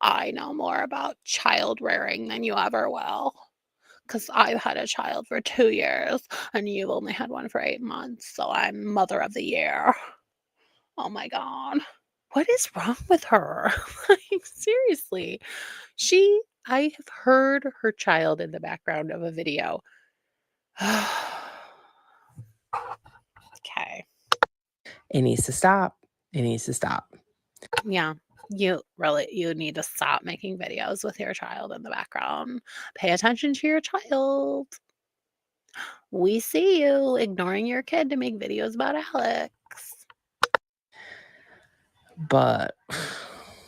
I know more about child rearing than you ever will. Because I've had a child for 2 years and you've only had one for 8 months. So I'm mother of the year. Oh my God. What is wrong with her? Like, seriously. I have heard her child in the background of a video. Okay. It needs to stop. It needs to stop. Yeah. You need to stop making videos with your child in the background. Pay attention to your child. We see you ignoring your kid to make videos about Alex. But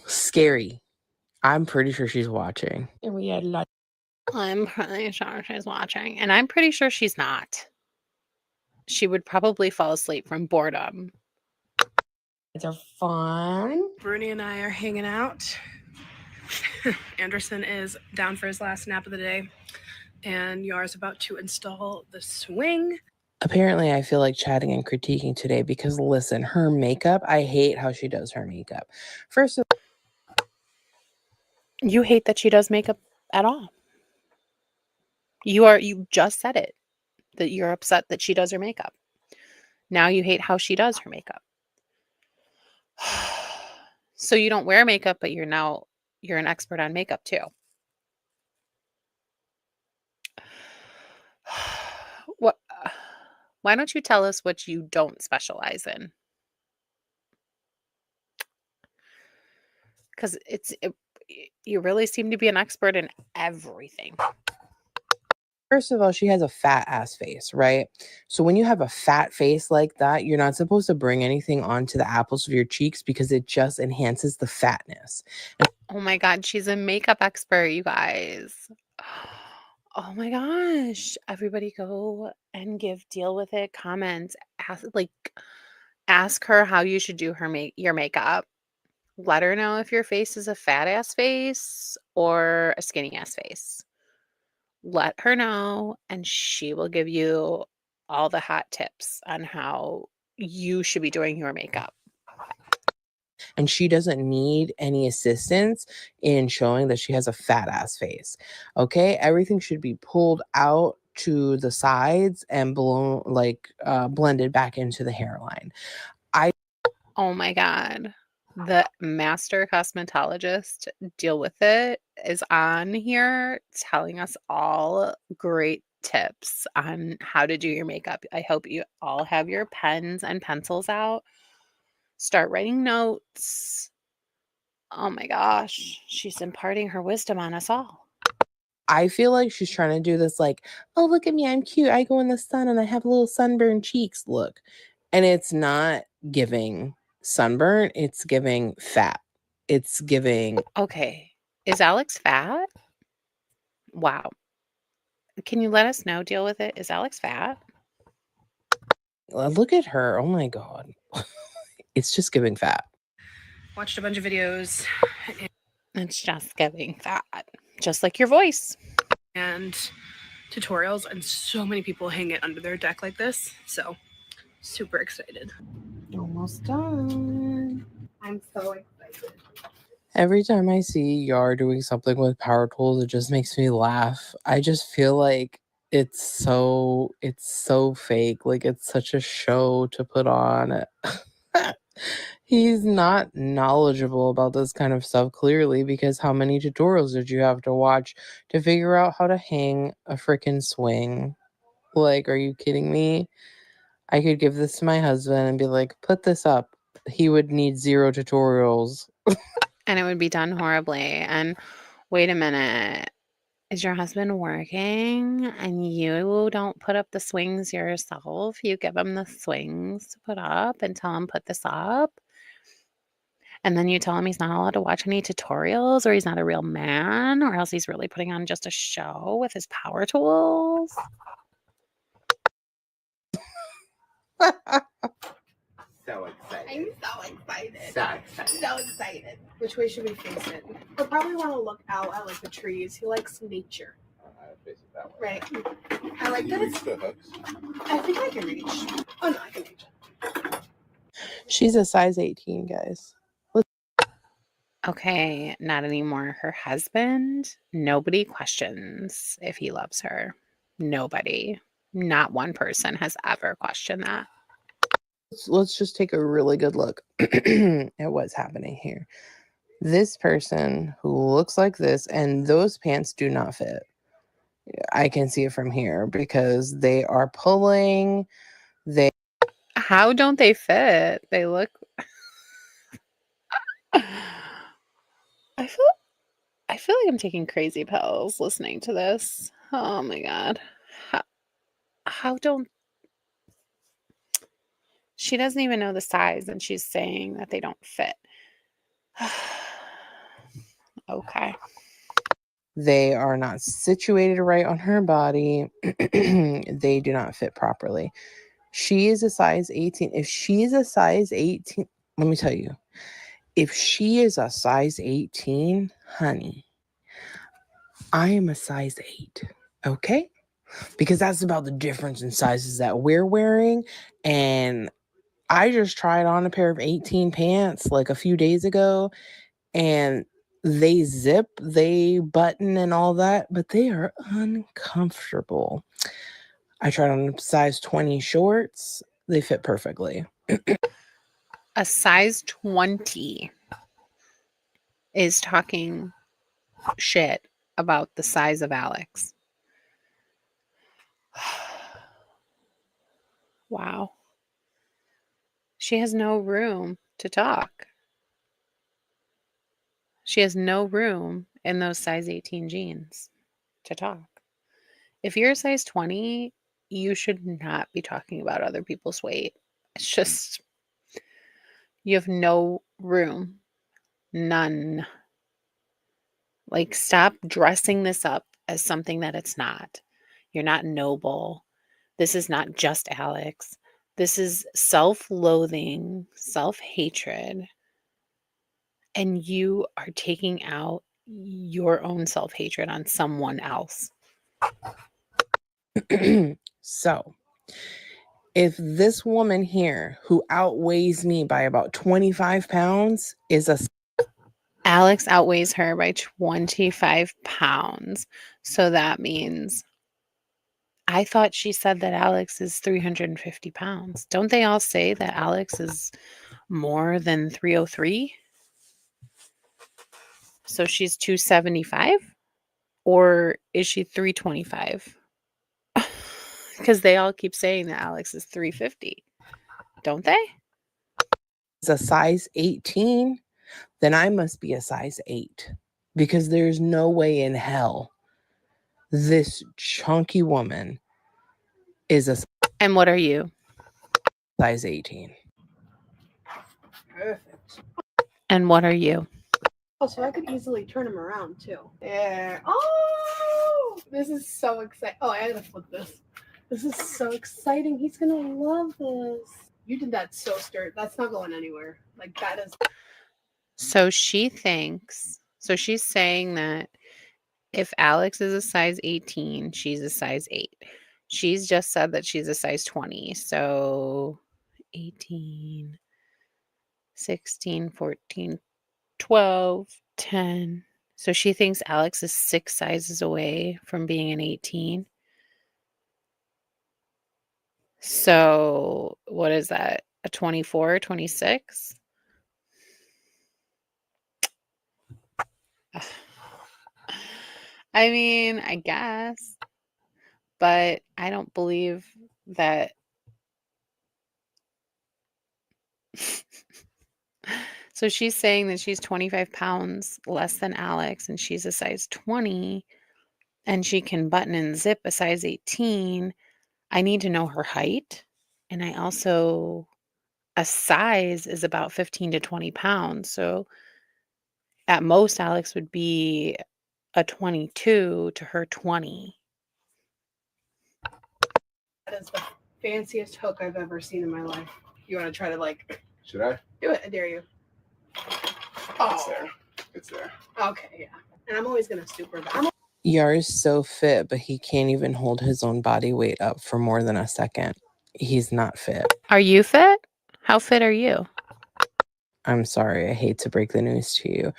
scary. I'm pretty sure she's watching. And we had like I'm pretty sure she's watching, and I'm pretty sure she's not. She would probably fall asleep from boredom. are fun. Bruni and I are hanging out. Anderson is down for his last nap of the day, and Yar's about to install the swing. Apparently, I feel like chatting and critiquing today because listen, her makeup, I hate how she does her makeup. First of You hate that she does makeup at all. You just said it, that you're upset that she does her makeup. Now you hate how she does her makeup. So you don't wear makeup, but you're an expert on makeup too. What? Why don't you tell us what you don't specialize in? Because you really seem to be an expert in everything. First of all, she has a fat ass face, right? So when you have a fat face like that, you're not supposed to bring anything onto the apples of your cheeks because it just enhances the fatness. Oh my God, she's a makeup expert, you guys. Oh my gosh. Everybody go and deal with it, comments, ask her how you should do your makeup. Let her know if your face is a fat ass face or a skinny ass face. Let her know, and she will give you all the hot tips on how you should be doing your makeup. And she doesn't need any assistance in showing that she has a fat ass face. Okay? Everything should be pulled out to the sides and blown blended back into the hairline. Oh my God. The master cosmetologist, Deal With It, is on here telling us all great tips on how to do your makeup. I hope you all have your pens and pencils out. Start writing notes. Oh my gosh, she's imparting her wisdom on us all. I feel like she's trying to do this like, oh, look at me, I'm cute. I go in the sun and I have little sunburned cheeks. Look. And it's not giving sunburn, it's giving fat. It's giving. Okay, is Alex fat? Wow. Can you let us know? Deal with it. Is Alex fat? Look at her. Oh my God. It's just giving fat. Watched a bunch of videos It's just giving fat, just like your voice. and tutorials, and so many people hang it under their deck like this. So super excited. Almost done. I'm so excited. Every time I see Yar doing something with power tools, it just makes me laugh. I just feel like it's so fake. Like it's such a show to put on. He's not knowledgeable about this kind of stuff, clearly, because how many tutorials did you have to watch to figure out how to hang a freaking swing? Like, are you kidding me? I could give this to my husband and be like, put this up. He would need 0 tutorials. And it would be done horribly. And wait a minute. Is your husband working and you don't put up the swings yourself? You give him the swings to put up and tell him, put this up. And then you tell him he's not allowed to watch any tutorials, or he's not a real man, or else he's really putting on just a show with his power tools. So excited. I'm so excited. So excited. So excited. Which way should we face it? He'll probably want to look out at like the trees. He likes nature. Face it that way. Right. I like that. Reach the hooks. I think I can reach. Oh no, I can reach. She's a size 18, guys. Okay, not anymore. Her husband, nobody questions if he loves her. Nobody. Not one person has ever questioned that. Let's just take a really good look at what's happening here. This person who looks like this, and those pants do not fit. I can see it from here because they are pulling. How don't they fit? They look. I feel like I'm taking crazy pills listening to this. Oh my God. How don't. She doesn't even know the size and she's saying that they don't fit. Okay. They are not situated right on her body. They do not fit properly. She is a size 18. If she is a size 18, let me tell you, if she is a size 18, honey, I am a size 8. Okay? Because that's about the difference in sizes that we're wearing. And I just tried on a pair of 18 pants like a few days ago, and they zip, they button and all that, but they are uncomfortable. I tried on size 20 shorts. They fit perfectly. A size 20 is talking shit about the size of Alex. Wow. She has no room to talk. She has no room in those size 18 jeans to talk. If you're a size 20, you should not be talking about other people's weight. It's just, you have no room. None. Like, stop dressing this up as something that it's not. You're not noble. This is not just Alex. This is self-loathing, self-hatred. And you are taking out your own self-hatred on someone else. So, if this woman here who outweighs me by about 25 pounds is a... Alex outweighs her by 25 pounds. So that means, I thought she said that Alex is 350 pounds. Don't they all say that Alex is more than 303? So she's 275? Or is she 325? Because they all keep saying that Alex is 350, don't they? Is a size 18, then I must be a size 8 because there's no way in hell this chunky woman is a And what are you? size 18. Perfect. And what are you? Oh, so I could easily turn him around too. There. Oh, this is so exciting. Oh, I gotta flip this. This is so exciting. He's gonna love this. You did that so sturdy. That's not going anywhere. Like that is. So she's saying that if Alex is a size 18, she's a size 8. She's just said that she's a size 20. So 18, 16, 14, 12, 10. So she thinks Alex is 6 sizes away from being an 18. So what is that? A 24, 26? I mean, I guess. But I don't believe that. So she's saying that she's 25 pounds less than Alex and she's a size 20 and she can button and zip a size 18. I need to know her height. And I also, a size is about 15 to 20 pounds. So at most, Alex would be a 22 to her 20. That is the fanciest hook I've ever seen in my life. You want to try to like Should I? do it? I dare you. It's Oh, there. It's there. okay, yeah. And I'm always gonna super back. Yar's so fit, but he can't even hold his own body weight up for more than a second. He's not fit. Are you fit? How fit are you? I'm sorry. I hate to break the news to you.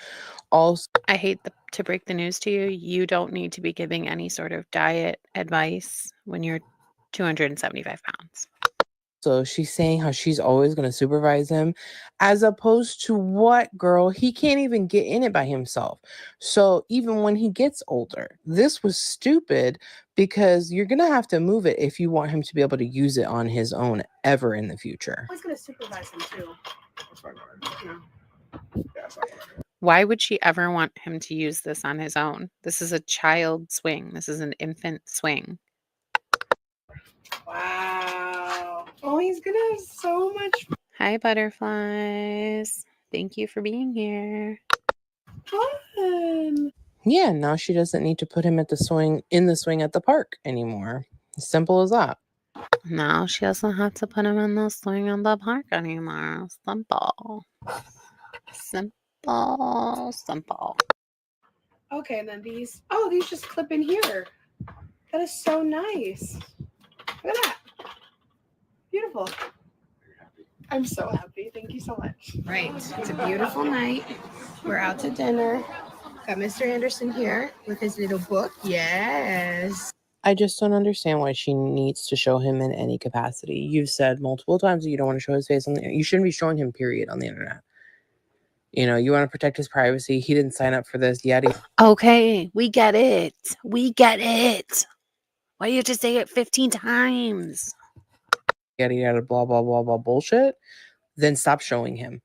Also, I hate to break the news to you. You don't need to be giving any sort of diet advice when you're 275 pounds. so she's saying how she's always going to supervise him, as opposed to what, girl? He can't even get in it by himself. So even when he gets older, this was stupid because you're going to have to move it if you want him to be able to use it on his own ever in the future. I'm always gonna supervise him too. That's not gonna do. You know. Yeah, that's not gonna do. Why would she ever want him to use this on his own? This is a child swing. This is an infant swing. Wow. Oh, he's gonna have so much Hi, butterflies. Thank you for being here. fun. Yeah, now she doesn't need to put him at the swing at the park anymore. Simple as that. Now she doesn't have to put him in the swing in the park anymore. Simple. Simple. Simple. Okay, and then these. Oh, these just clip in here. That is so nice. Look at that. Beautiful. You're happy. I'm so happy. Thank you so much. Right. It's a beautiful night. We're out to dinner. Got Mr. Anderson here with his little book. Yes. I just don't understand why she needs to show him in any capacity. You've said multiple times that you don't want to show his face on the internet. You shouldn't be showing him, period, on the internet. You know, you want to protect his privacy. He didn't sign up for this, yet. Okay, we get it. We get it. Why do you have to say it 15 times? Yada, blah, blah, blah, blah bullshit. Then stop showing him.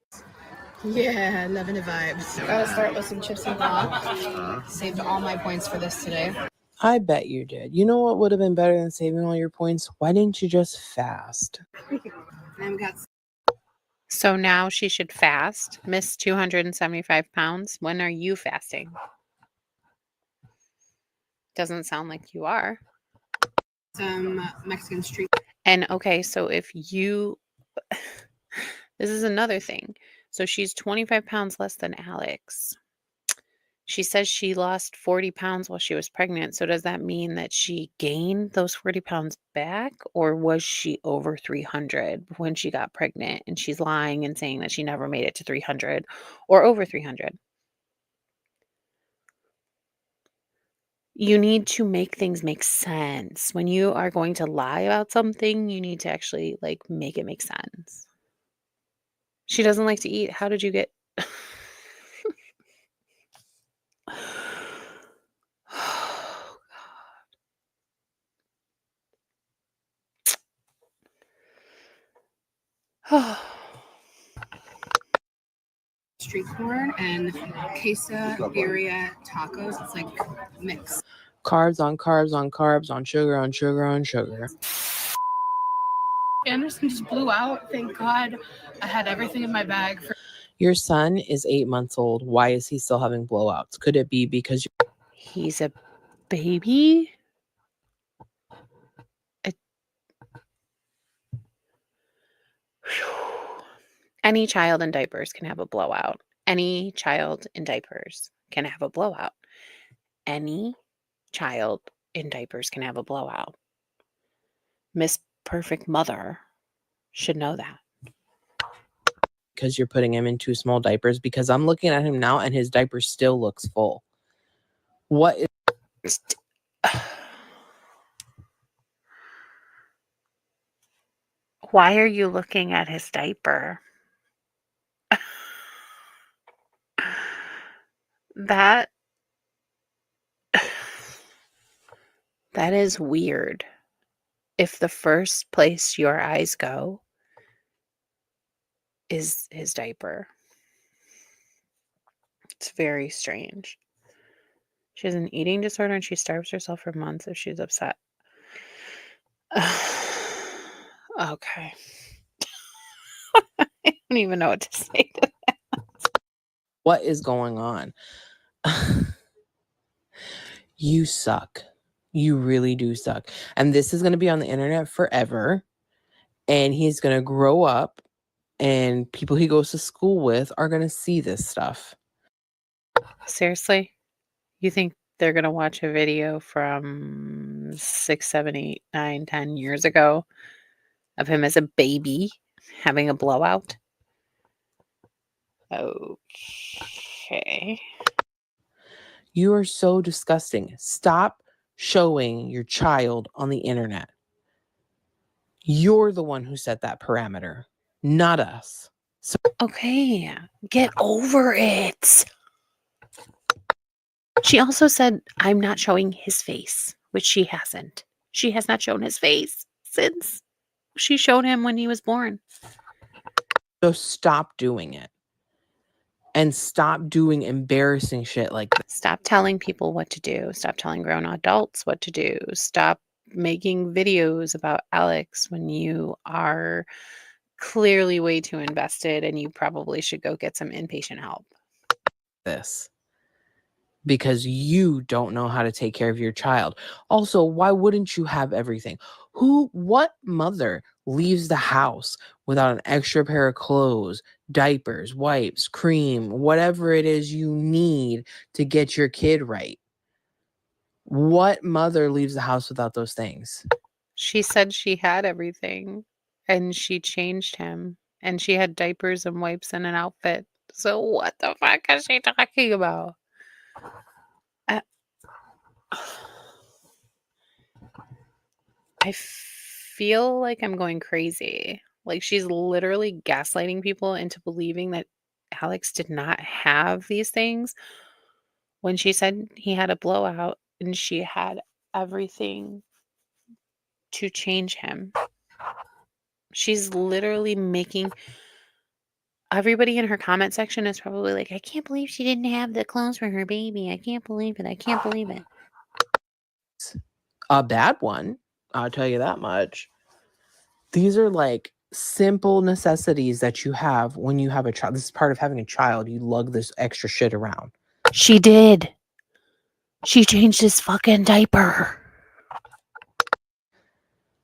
Yeah, loving the vibes. Gotta start with some chips and guac. Saved all my points for this today. I bet you did. You know what would have been better than saving all your points? Why didn't you just fast? And we got So now she should fast, miss 275 pounds. When are you fasting? Doesn't sound like you are. some Mexican street. And okay, so if you, this is another thing. So she's 25 pounds less than Alex. She says she lost 40 pounds while she was pregnant. So does that mean that she gained those 40 pounds back? Or was she over 300 when she got pregnant and she's lying and saying that she never made it to 300 or over 300? You need to make things make sense. When you are going to lie about something, you need to actually like make it make sense. She doesn't like to eat. How did you get street corn and quesadilla tacos. It's like mix. Carbs on carbs on carbs on sugar on sugar on sugar. Anderson just blew out. Thank God I had everything in my bag. Your son is 8 months old. Why is he still having blowouts? Could it be because He's a baby? Any child in diapers can have a blowout. Any child in diapers can have a blowout. Any child in diapers can have a blowout. Miss Perfect Mother should know that. because you're putting him in too small diapers? Because I'm looking at him now and his diaper still looks full. What is Why are you looking at his diaper? That is weird. If the first place your eyes go is his diaper. It's very strange. She has an eating disorder and she starves herself for months if she's upset. Okay. I don't even know what to say to what is going on? You suck. You really do suck. And this is going to be on the internet forever. And he's going to grow up and people he goes to school with are going to see this stuff. Seriously? You think they're going to watch a video from 6, 7, 8, 9, 10 years ago of him as a baby having a blowout? Okay. You are so disgusting. Stop showing your child on the internet. You're the one who set that parameter, not us. So Okay. Get over it. She also said, I'm not showing his face, which she hasn't. She has not shown his face since she showed him when he was born. stop doing it. And stop doing embarrassing shit like that. Stop telling people what to do. Stop telling grown adults what to do. Stop making videos about Alex when you are clearly way too invested and you probably should go get some inpatient help. This. Because you don't know how to take care of your child. Also, why wouldn't you have everything? What mother leaves the house without an extra pair of clothes, diapers, wipes, cream, whatever it is you need to get your kid right? What mother leaves the house without those things? She said she had everything and she changed him and she had diapers and wipes and an outfit. So what the fuck is she talking about? I feel like I'm going crazy. Like she's literally gaslighting people into believing that Alex did not have these things when she said he had a blowout and she had everything to change him. She's literally making everybody in her comment section is probably like, I can't believe she didn't have the clothes for her baby. I can't believe it. I can't believe it. A bad one, I'll tell you that much. These are like simple necessities that you have when you have a child. This is part of having a child. You lug this extra shit around. She did. She changed his fucking diaper.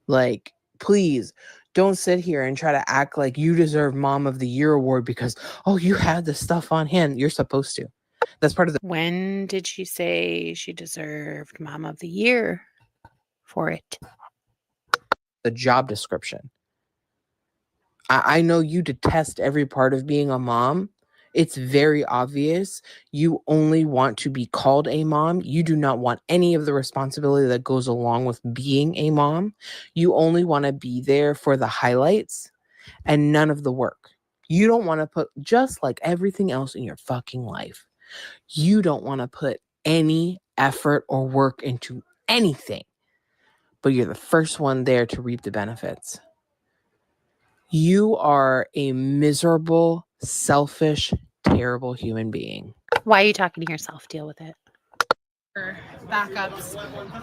Like, please don't sit here and try to act like you deserve Mom of the Year award because, oh, you had the stuff on hand. You're supposed to. That's part of When did she say she deserved Mom of the Year for it? the job description. I know you detest every part of being a mom. It's very obvious. You only want to be called a mom. You do not want any of the responsibility that goes along with being a mom. You only want to be there for the highlights and none of the work. You don't want to put, just like everything else in your fucking life, you don't want to put any effort or work into anything, but you're the first one there to reap the benefits. You are a miserable, selfish, terrible human being. Why are you talking to yourself? Deal with it. Backups,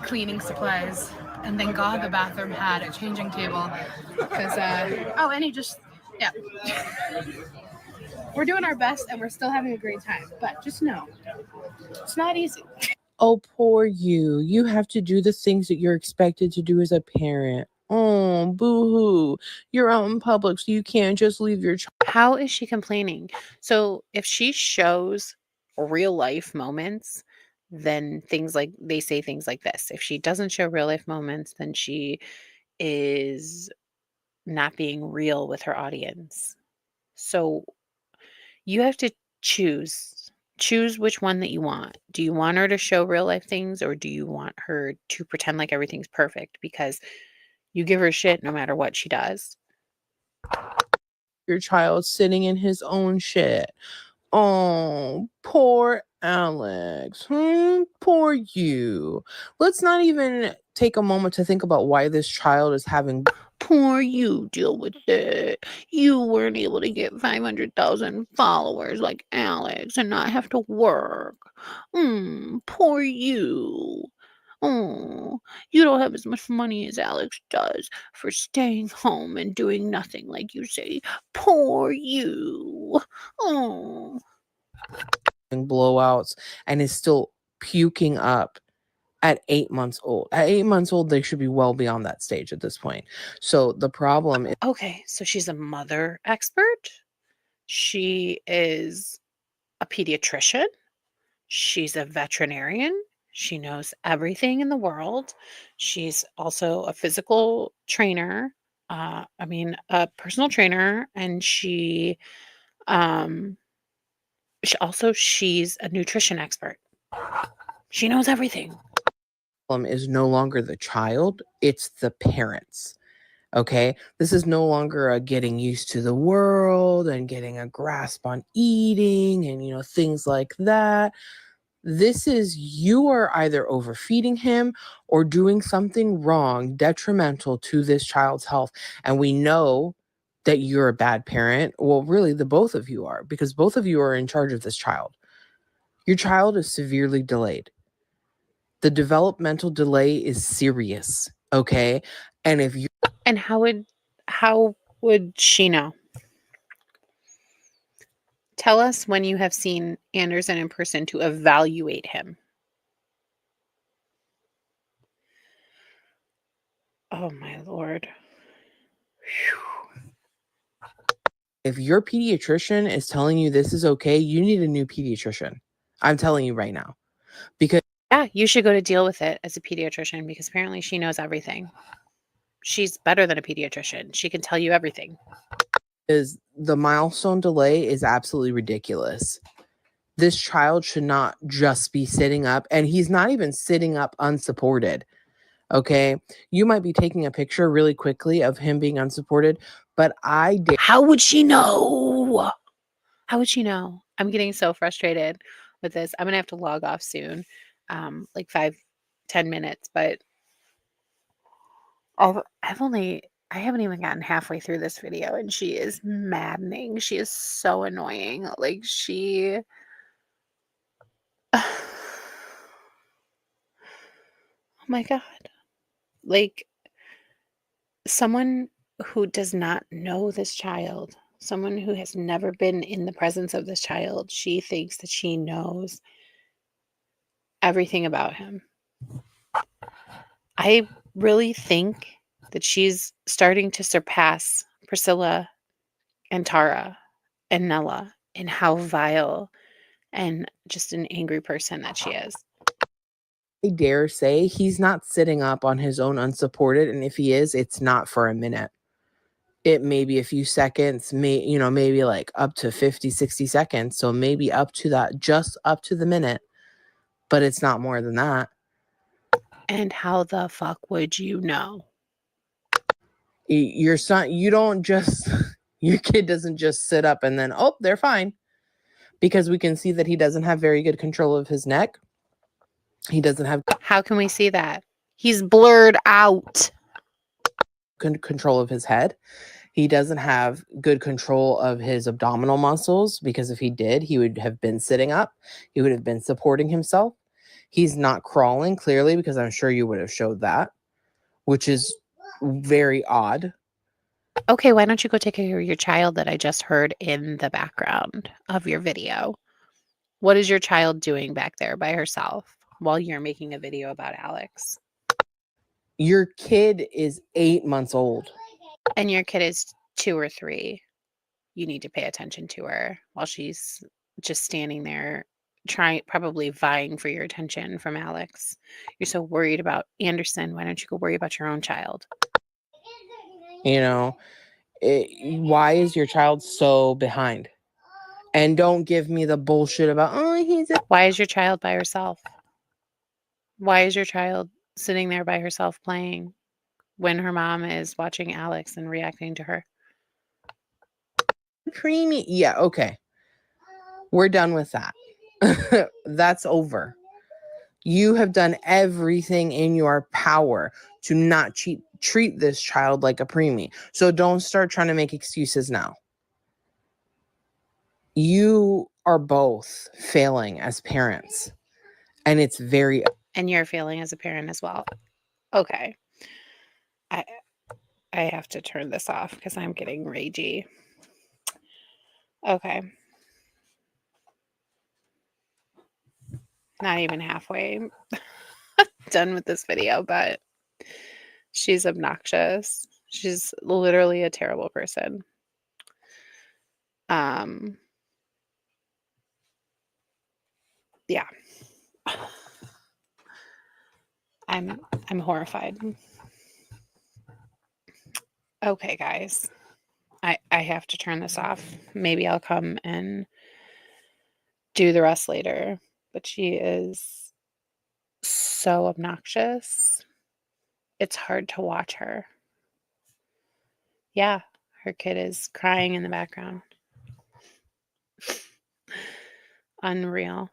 cleaning supplies, and thank God the bathroom had a changing table. Because, and he just, yeah. We're doing our best and we're still having a great time. But just know, it's not easy. Oh, poor you. You have to do the things that you're expected to do as a parent. Oh, boo-hoo. You're out in public, so you can't just leave your child. How is she complaining? So if she shows real life moments, then they say things like this. If she doesn't show real life moments, then she is not being real with her audience. So you have to choose which one that you want. Do you want her to show real life things, or do you want her to pretend like everything's perfect because you give her shit no matter what she does? Your child sitting in his own shit. Oh, poor Alex. Poor you. Let's not even take a moment to think about why this child is having. Poor you, deal with it. You weren't able to get 500,000 followers like Alex and not have to work. Poor you. Oh, you don't have as much money as Alex does for staying home and doing nothing, like you say. Poor you. Oh. Blowouts and is still puking up at 8 months old. At 8 months old, they should be well beyond that stage at this point. So the problem is. Okay, so she's a mother expert. She is a pediatrician. She's a veterinarian. She knows everything in the world. She's also a physical trainer. A personal trainer, and she's a nutrition expert. She knows everything. Is no longer the child, it's the parents. Okay, this is no longer a getting used to the world and getting a grasp on eating and things like that. This is, you are either overfeeding him or doing something wrong, detrimental to this child's health. And we know that you're a bad parent. Well, really, the both of you are, because both of you are in charge of this child. Your child is severely delayed. The developmental delay is serious, okay? And if you. And how would she know? Tell us when you have seen Anderson in person to evaluate him. Oh, my Lord. Whew. If your pediatrician is telling you this is okay, you need a new pediatrician. I'm telling you right now. Because. Yeah, you should go to deal with it as a pediatrician, because apparently she knows everything. She's better than a pediatrician. She can tell you everything. Is the milestone delay is absolutely ridiculous. This child should not just be sitting up, and he's not even sitting up unsupported. Okay, you might be taking a picture really quickly of him being unsupported, but how would she know? How would she know? I'm getting so frustrated with this. I'm gonna have to log off soon, like 5-10 minutes, but I haven't even gotten halfway through this video, and she is maddening. She is so annoying. Like, she. Oh my God. Like, someone who does not know this child, someone who has never been in the presence of this child, she thinks that she knows everything about him. I really think that she's starting to surpass Priscilla and Tara and Nella in how vile and just an angry person that she is. I dare say he's not sitting up on his own unsupported, and if he is, it's not for a minute. It may be a few seconds, maybe like up to 50, 60 seconds. So maybe up to that, just up to the minute, but it's not more than that. And how the fuck would you know? Your son, your kid doesn't just sit up and then, oh, they're fine. Because we can see that he doesn't have very good control of his neck. He doesn't have. How can we see that? He's blurred out. Control of his head. He doesn't have good control of his abdominal muscles because if he did, he would have been sitting up. He would have been supporting himself. He's not crawling clearly because I'm sure you would have showed that, which is very odd. Okay, why don't you go take care of your child that I just heard in the background of your video? What is your child doing back there by herself while you're making a video about Alex? Your kid is 8 months old. And your kid is 2 or 3. You need to pay attention to her while she's just standing there probably vying for your attention from Alex. You're so worried about Anderson. Why don't you go worry about your own child? You know, why is your child so behind? And don't give me the bullshit about, Why is your child by herself? Why is your child sitting there by herself playing when her mom is watching Alex and reacting to her? preemie. Yeah, okay. We're done with that. That's over. You have done everything in your power to not treat this child like a preemie. So don't start trying to make excuses now. You are both failing as parents. And it's very And you're failing as a parent as well. Okay. I have to turn this off because I'm getting ragey. Okay. Not even halfway done with this video, but she's obnoxious. She's literally a terrible person. Yeah. I'm horrified. Okay, guys. I have to turn this off. Maybe I'll come and do the rest later. But she is so obnoxious. It's hard to watch her. Yeah, her kid is crying in the background. Unreal.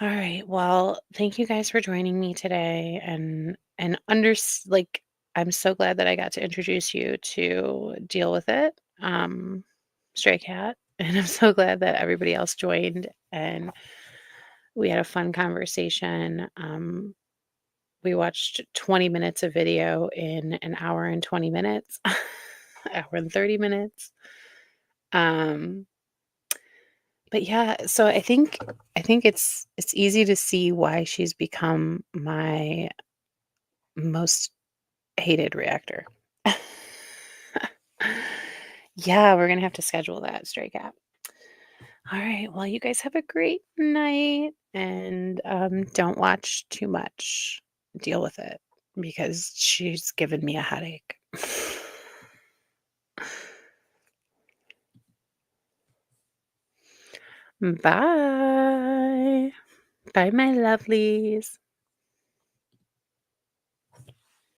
All right. Well, thank you guys for joining me today and I'm so glad that I got to introduce you to Deal With It, Stray Cat, and I'm so glad that everybody else joined and we had a fun conversation. We watched 20 minutes of video in an hour and 20 minutes, hour and 30 minutes. But yeah, so I think it's easy to see why she's become my most hated reactor. Yeah, we're gonna have to schedule that, Stray Cat. All right, well, you guys have a great night, and don't watch too much. Deal with it because she's given me a headache. Bye. Bye, my lovelies.